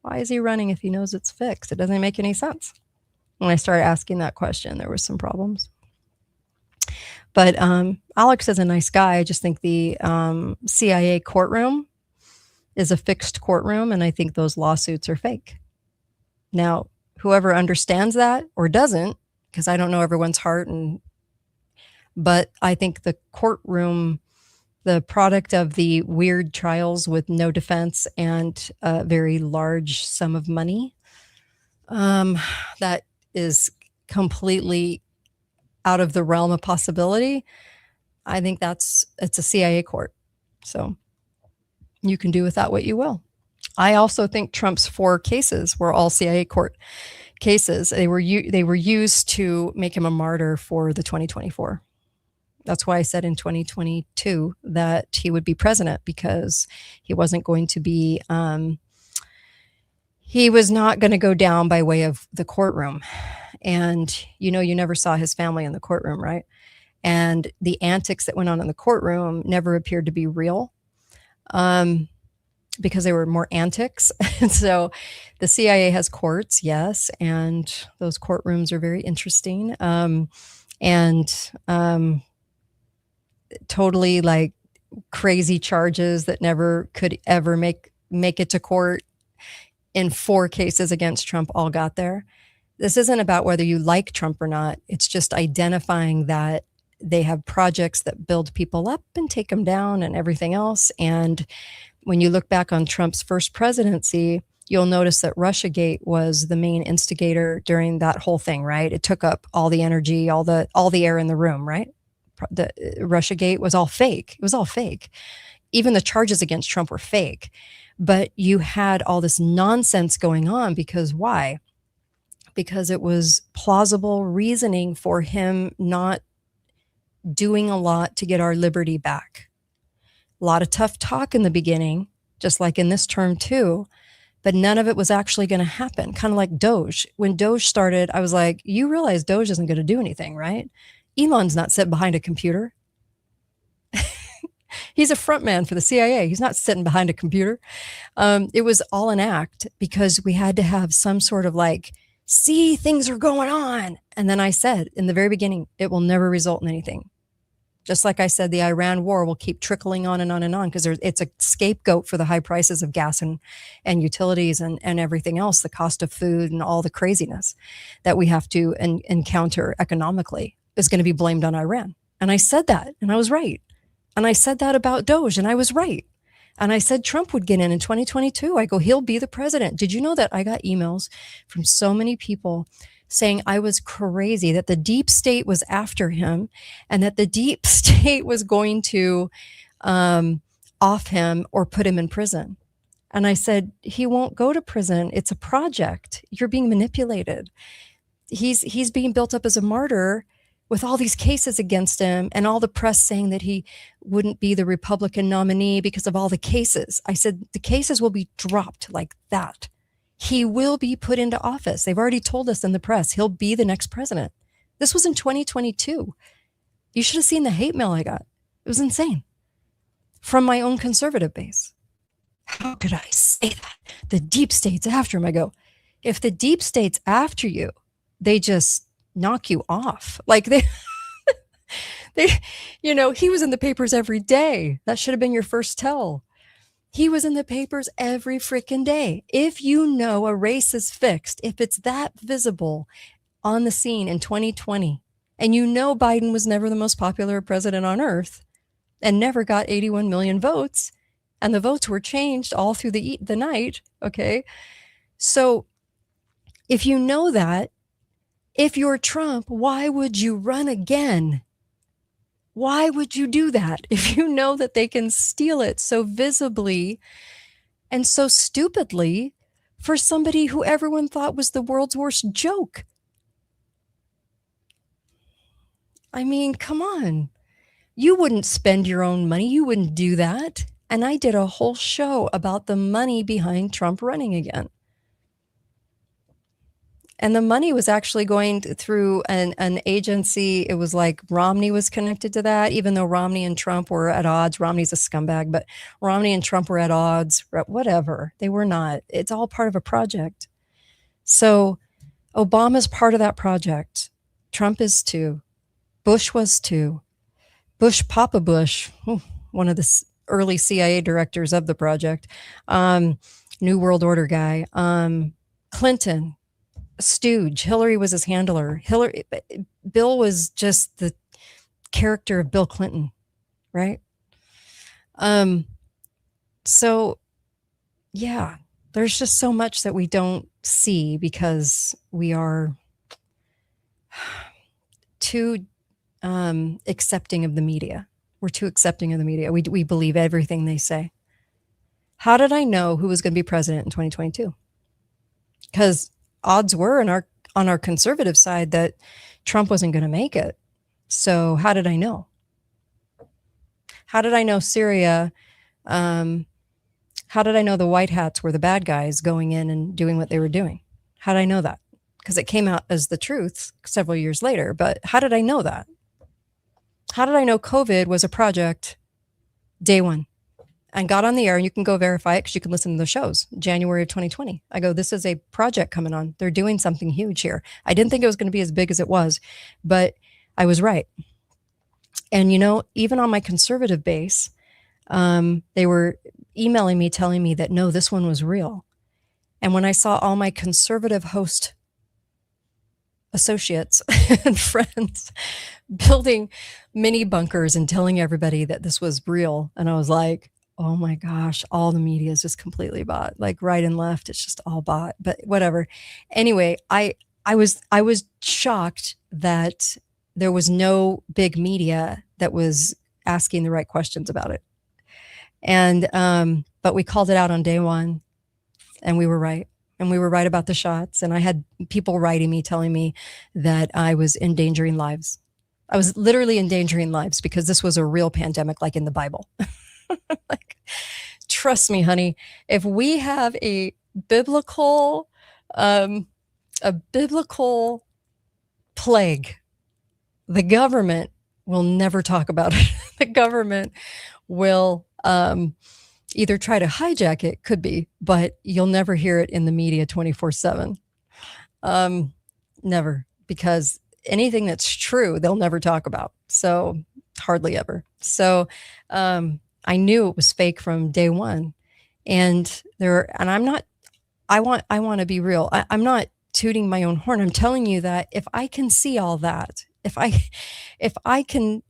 Why is he running if he knows it's fixed? It doesn't make any sense. When I started asking that question, there were some problems. But Alex is a nice guy. I just think the CIA courtroom is a fixed courtroom, and I think those lawsuits are fake. Now, whoever understands that or doesn't, because I don't know everyone's heart, but I think the courtroom, the product of the weird trials with no defense and a very large sum of money, that is completely out of the realm of possibility. I think it's a CIA court. So you can do with that what you will. I also think Trump's 4 cases were all CIA court cases. They were used to make him a martyr for the 2024. That's why I said in 2022 that he would be president, because he wasn't going to be, he was not going to go down by way of the courtroom. And, you know, you never saw his family in the courtroom, right? And the antics that went on in the courtroom never appeared to be real, because they were more antics. And so the CIA has courts, yes, and those courtrooms are very interesting. Totally like crazy charges that never could ever make it to court. In 4 cases against Trump, all got there. This isn't about whether you like Trump or not. It's just identifying that they have projects that build people up and take them down and everything else. And when you look back on Trump's first presidency, you'll notice that Russiagate was the main instigator during that whole thing, right? It took up all the energy, all the air in the room, right? The Russiagate was all fake. It was all fake. Even the charges against Trump were fake. But you had all this nonsense going on because why? Because it was plausible reasoning for him not doing a lot to get our liberty back. A lot of tough talk in the beginning, just like in this term too, but none of it was actually going to happen. Kind of like Doge. When Doge started, I was like, you realize Doge isn't going to do anything, right? Elon's not sitting behind a computer. He's a front man for the CIA. He's not sitting behind a computer. It was all an act because we had to have some sort of like, see, things are going on. And then I said in the very beginning, it will never result in anything. Just like I said, the Iran war will keep trickling on and on and on because it's a scapegoat for the high prices of gas and utilities and everything else, the cost of food and all the craziness that we have to encounter economically is going to be blamed on Iran. And I said that, and I was right. And I said that about Doge, and I was right. And I said Trump would get in 2022. I go, he'll be the president. Did you know that I got emails from so many people saying I was crazy, that the deep state was after him and that the deep state was going to off him or put him in prison? And I said, he won't go to prison. It's a project. You're being manipulated. He's being built up as a martyr with all these cases against him and all the press saying that he wouldn't be the Republican nominee because of all the cases. I said, the cases will be dropped like that. He will be put into office. They've already told us in the press, he'll be the next president. This was in 2022. You should have seen the hate mail I got. It was insane. From my own conservative base. How could I say that? The deep state's after him. I go, if the deep state's after you, they just knock you off. Like they, you know, he was in the papers every day. That should have been your first tell. He was in the papers every freaking day. If you know a race is fixed, if it's that visible on the scene in 2020, and you know Biden was never the most popular president on earth and never got 81 million votes, and the votes were changed all through the night, okay? So if you know that, if you're Trump, why would you run again? Why would you do that if you know that they can steal it so visibly and so stupidly for somebody who everyone thought was the world's worst joke? I mean, come on. You wouldn't spend your own money. You wouldn't do that. And I did a whole show about the money behind Trump running again. And the money was actually going through an agency. It was like Romney was connected to that, even though Romney and Trump were at odds. Romney's a scumbag, but Romney and Trump were at odds, whatever. They were not. It's all part of a project. So Obama's part of that project. Trump is too. Bush was too. Papa Bush, one of the early CIA directors of the project, New World Order guy, Clinton, stooge. Hillary was his handler. Bill was just the character of Bill Clinton, right? So yeah, there's just so much that we don't see because we are too accepting of the media. We're too accepting of the media. We believe everything they say. How did I know who was going to be president in 2022? Because odds were on our conservative side that Trump wasn't going to make it. So how did I know? How did I know Syria? How did I know the white hats were the bad guys going in and doing what they were doing? How did I know that? Because it came out as the truth several years later. But how did I know that? How did I know COVID was a project day one? And got on the air, and you can go verify it because you can listen to the shows. January of 2020. I go, this is a project coming on. They're doing something huge here. I didn't think it was going to be as big as it was, but I was right. And, even on my conservative base, they were emailing me, telling me that, no, this one was real. And when I saw all my conservative host associates and friends building mini bunkers and telling everybody that this was real, and I was like, oh my gosh, all the media is just completely bought, like right and left. It's just all bought, but whatever. Anyway, I was shocked that there was no big media that was asking the right questions about it. And, but we called it out on day one and we were right. And we were right about the shots. And I had people writing me, telling me that I was endangering lives. I was literally endangering lives because this was a real pandemic, like in the Bible. Like, trust me, honey, if we have a biblical plague, the government will never talk about it. The government will either try to hijack it, could be, but you'll never hear it in the media 24/7. Never, because anything that's true, they'll never talk about. So hardly ever. So I knew it was fake from day one. And I want to be real. I'm not tooting my own horn. I'm telling you that if I can see all that, if I can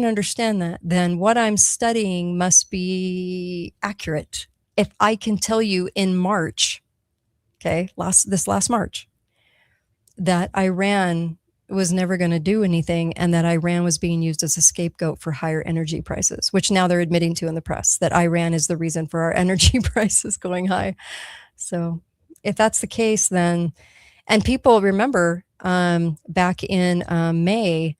understand that, then what I'm studying must be accurate. If I can tell you in March, this last March, that Iran was never going to do anything, and that Iran was being used as a scapegoat for higher energy prices, which now they're admitting to in the press, that Iran is the reason for our energy prices going high. So if that's the case, then, and people remember back in May,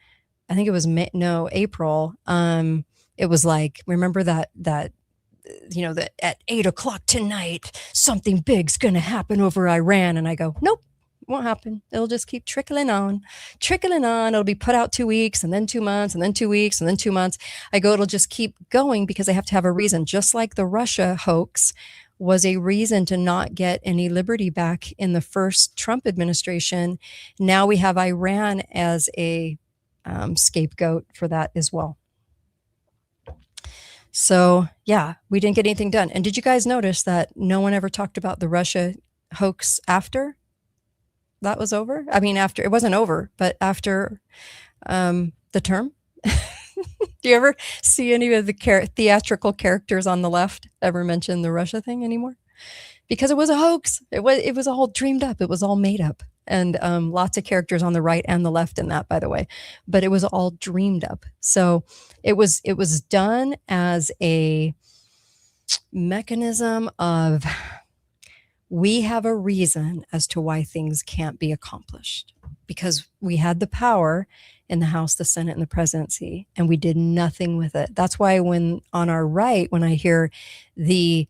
I think it was April, it was like, remember that that at 8:00 tonight, something big's going to happen over Iran. And I go, nope. Won't happen. It'll just keep trickling on. It'll be put out 2 weeks and then 2 months and then 2 weeks and then 2 months. I go, it'll just keep going because they have to have a reason. Just like the Russia hoax was a reason to not get any liberty back in the first Trump administration. Now we have Iran as a scapegoat for that as well. So yeah, we didn't get anything done. And did you guys notice that no one ever talked about the Russia hoax after that was over? I mean, after, it wasn't over, but after the term. Do you ever see any of the theatrical characters on the left ever mention the Russia thing anymore? Because it was a hoax. It was all dreamed up. It was all made up. And lots of characters on the right and the left in that, by the way. But it was all dreamed up. So it was done as a mechanism of, we have a reason as to why things can't be accomplished. because we had the power in the House, the Senate, and the presidency, and we did nothing with it. That's why when on our right, when I hear the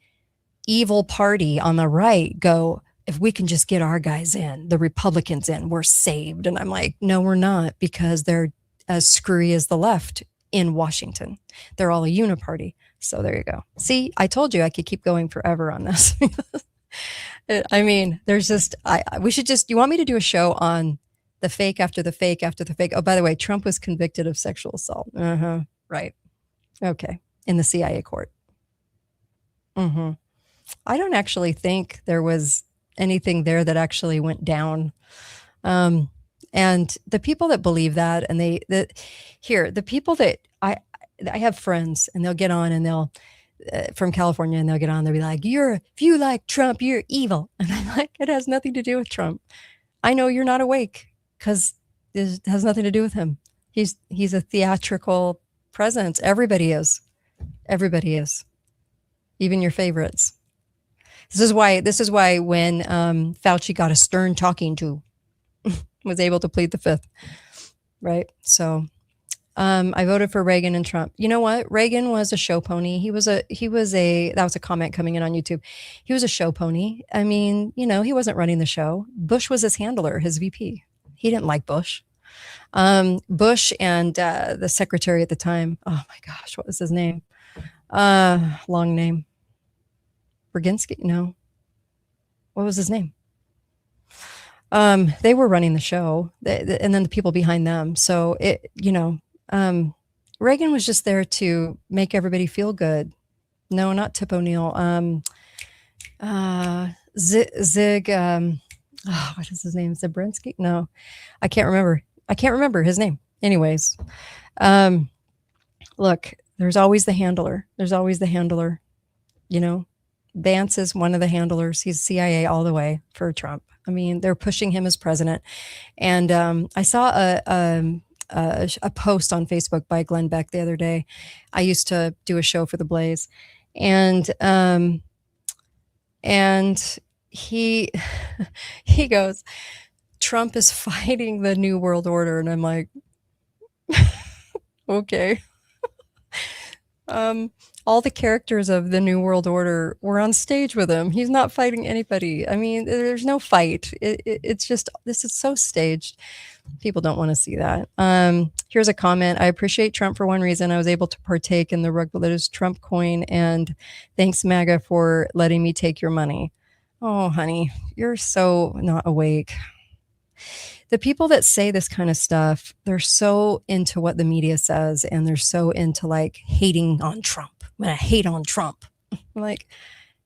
evil party on the right go, if we can just get our guys in, the Republicans in, we're saved. And I'm like, no, we're not, because they're as screwy as the left in Washington. They're all a uniparty. So there you go. See, I told you I could keep going forever on this. I mean, there's just, we should just, you want me to do a show on the fake after the fake after the fake? Oh, by the way, Trump was convicted of sexual assault. Right. Okay. In the CIA court. I don't actually think there was anything there that actually went down. And the people that believe that, and the people that I have friends, and they'll get on and they'll, from California, and they'll get on, they'll be like, if you like Trump, you're evil. And I'm like, it has nothing to do with Trump. I know you're not awake because it has nothing to do with him. He's a theatrical presence. Everybody is. Even your favorites. This is why when Fauci got a stern talking to, was able to plead the fifth, right? So I voted for Reagan and Trump. You know what? Reagan was a show pony. That was a comment coming in on YouTube. He was a show pony. I mean, he wasn't running the show. Bush was his handler, his VP. He didn't like Bush. Bush and the secretary at the time, oh my gosh, what was his name? Long name. Brzezinski? No. What was his name? They were running the show, and then the people behind them. So Reagan was just there to make everybody feel good. No, not Tip O'Neill. Zig. What is his name? Zabrinsky? No, I can't remember. I can't remember his name. Anyways, look, there's always the handler. Vance is one of the handlers. He's CIA all the way for Trump. I mean, they're pushing him as president. And I saw a post on Facebook by Glenn Beck the other day. I used to do a show for the Blaze, and he he goes, Trump is fighting the New World Order, and I'm like, okay. All the characters of the New World Order were on stage with him. He's not fighting anybody. I mean, there's no fight. It's just, this is so staged. People don't want to see that. Here's a comment. I appreciate Trump for one reason. I was able to partake in the Regulators Trump coin, and thanks MAGA for letting me take your money. Oh, honey, you're so not awake. The people that say this kind of stuff, they're so into what the media says, and they're so into like hating on Trump. I'm gonna hate on Trump. I'm like,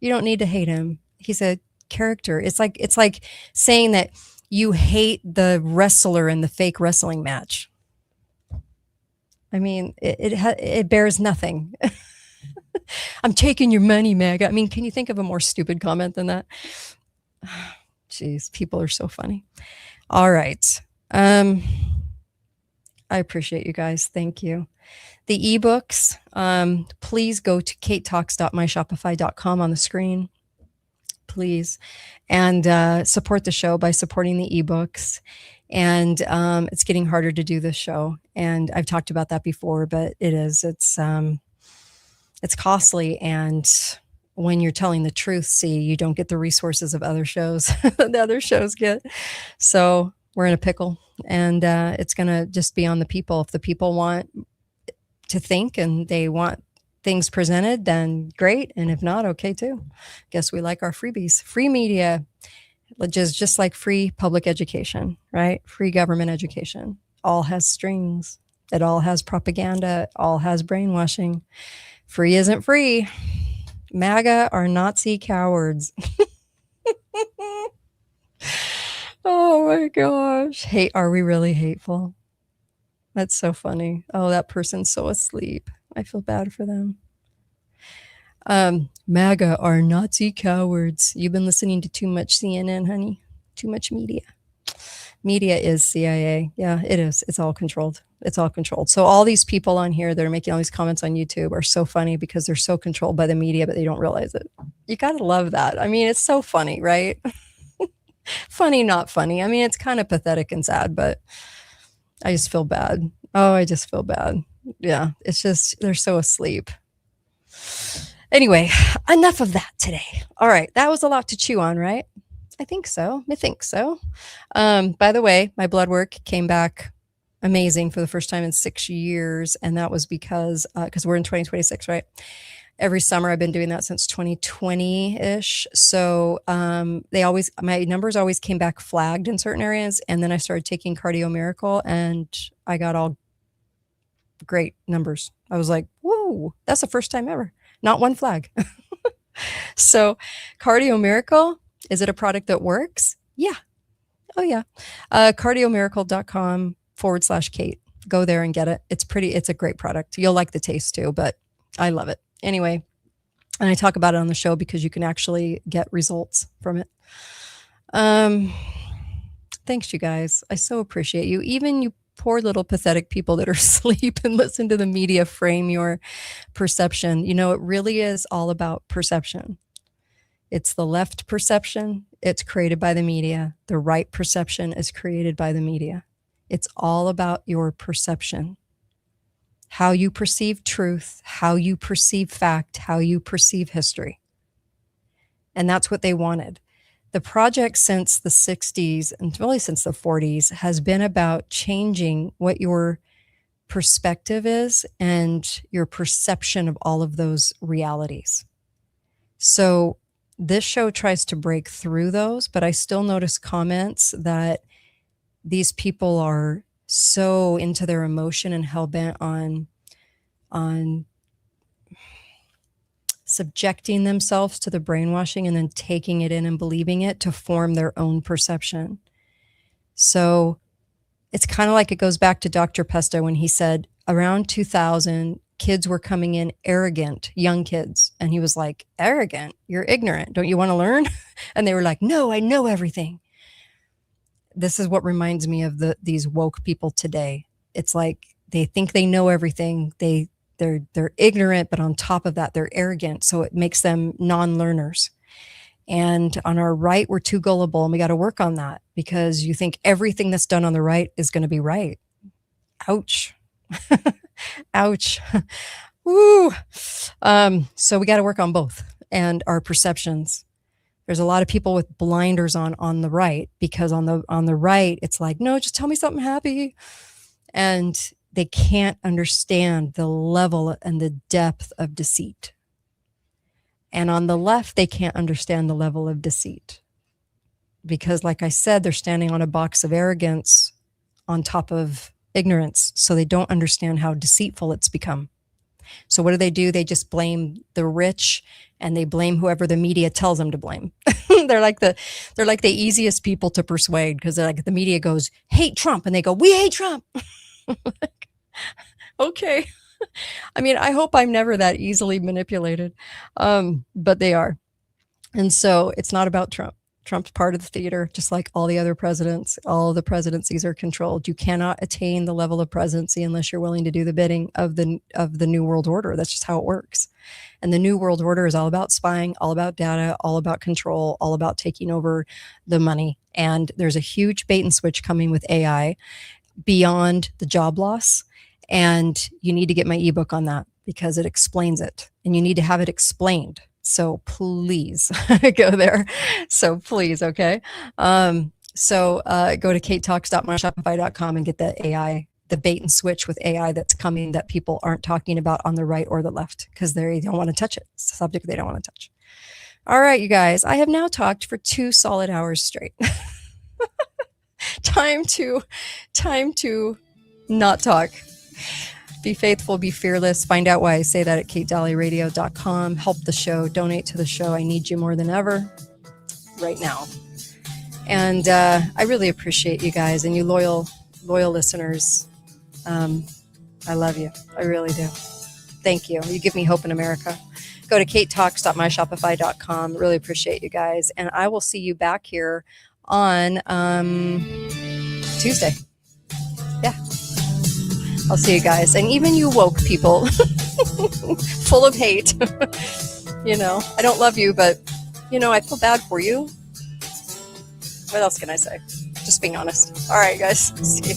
you don't need to hate him. He's a character. It's like saying that you hate the wrestler in the fake wrestling match. I mean, it bears nothing. I'm taking your money, MAGA. I mean, can you think of a more stupid comment than that? Jeez, people are so funny. All right. I appreciate you guys. Thank you. The ebooks, please go to katetalks.myshopify.com on the screen, please, and support the show by supporting the ebooks. And it's getting harder to do this show, and I've talked about that before, but it's costly, and when you're telling the truth, you don't get the resources of other shows the other shows get. So we're in a pickle, and it's going to just be on the people. If the people want to think and they want things presented, then great. And if not, okay too. Guess we like our freebies. Free media, which is just like free public education, right? Free government education. All has strings. It all has propaganda. It all has brainwashing. Free isn't free. MAGA are Nazi cowards. Oh my gosh. Are we really hateful? That's so funny. Oh, that person's so asleep. I feel bad for them. MAGA are Nazi cowards. You've been listening to too much CNN, honey. Too much media. Media is CIA. Yeah, it is. It's all controlled. It's all controlled. So all these people on here that are making all these comments on YouTube are so funny because they're so controlled by the media, but they don't realize it. You got to love that. I mean, it's so funny, right? Funny, not funny. I mean, it's kind of pathetic and sad, but I just feel bad. Oh, I just feel bad. Yeah, it's just, they're so asleep. Anyway, enough of that today. All right, that was a lot to chew on, right? I think so. By the way, my blood work came back amazing for the first time in 6 years, and that was because we're in 2026, right? Every summer I've been doing that since 2020-ish. So my numbers always came back flagged in certain areas, and then I started taking Cardio Miracle, and I got all great numbers. I was like, whoa, that's the first time ever. Not one flag. So Cardio Miracle, is it a product that works? Yeah. Oh yeah. Cardiomiracle.com/Kate. Go there and get it. It's a great product. You'll like the taste too, but I love it. Anyway, and I talk about it on the show because you can actually get results from it. Thanks, you guys. I so appreciate you. Even you poor little pathetic people that are asleep and listen to the media frame your perception. It really is all about perception. It's the left perception. It's created by the media. The right perception is created by the media. It's all about your perception. How you perceive truth, how you perceive fact, how you perceive history. And that's what they wanted. The project since the 60s and really since the 40s has been about changing what your perspective is and your perception of all of those realities. So this show tries to break through those, but I still notice comments that these people are so into their emotion and hell-bent on subjecting themselves to the brainwashing and then taking it in and believing it to form their own perception. So it's kind of like it goes back to Dr. Pesto when he said around 2000, kids were coming in arrogant, young kids. And he was like, arrogant? You're ignorant. Don't you want to learn? And they were like, no, I know everything. This is what reminds me of these woke people today. It's like they think they know everything. They're ignorant, but on top of that, they're arrogant. So it makes them non-learners. And on our right, we're too gullible, and we got to work on that because you think everything that's done on the right is going to be right. Ouch. Ouch. Woo. So we got to work on both and our perceptions. There's a lot of people with blinders on the right because on the right, it's like, no, just tell me something happy. And they can't understand the level and the depth of deceit. And on the left, they can't understand the level of deceit. Because like I said, they're standing on a box of arrogance on top of ignorance. So they don't understand how deceitful it's become. So what do? They just blame the rich and they blame whoever the media tells them to blame. They're like the easiest people to persuade because they're like, the media goes, hate Trump. And they go, we hate Trump. Okay. I mean, I hope I'm never that easily manipulated. But they are. And so it's not about Trump. Trump's part of the theater, just like all the other presidents. All the presidencies are controlled. You cannot attain the level of presidency unless you're willing to do the bidding of the New World Order. That's just how it works. And the New World Order is all about spying, all about data, all about control, all about taking over the money. And there's a huge bait and switch coming with AI beyond the job loss. And you need to get my ebook on that because it explains it. And you need to have it explained. So please go there. So please, okay. Go to katetalks.myshopify.com and get the AI, the bait and switch with AI that's coming that people aren't talking about on the right or the left because they don't want to touch it. It's a subject they don't want to touch. All right, you guys, I have now talked for 2 solid hours straight. Time to not talk. Be faithful, be fearless. Find out why I say that at katedalleyradio.com. Help the show, donate to the show. I need you more than ever right now. And I really appreciate you guys and you loyal listeners. I love you. I really do. Thank you. You give me hope in America. Go to katetalks.myshopify.com. Really appreciate you guys. And I will see you back here on Tuesday. Yeah. I'll see you guys. And even you woke people full of hate. I don't love you, but, I feel bad for you. What else can I say? Just being honest. All right, guys. See ya.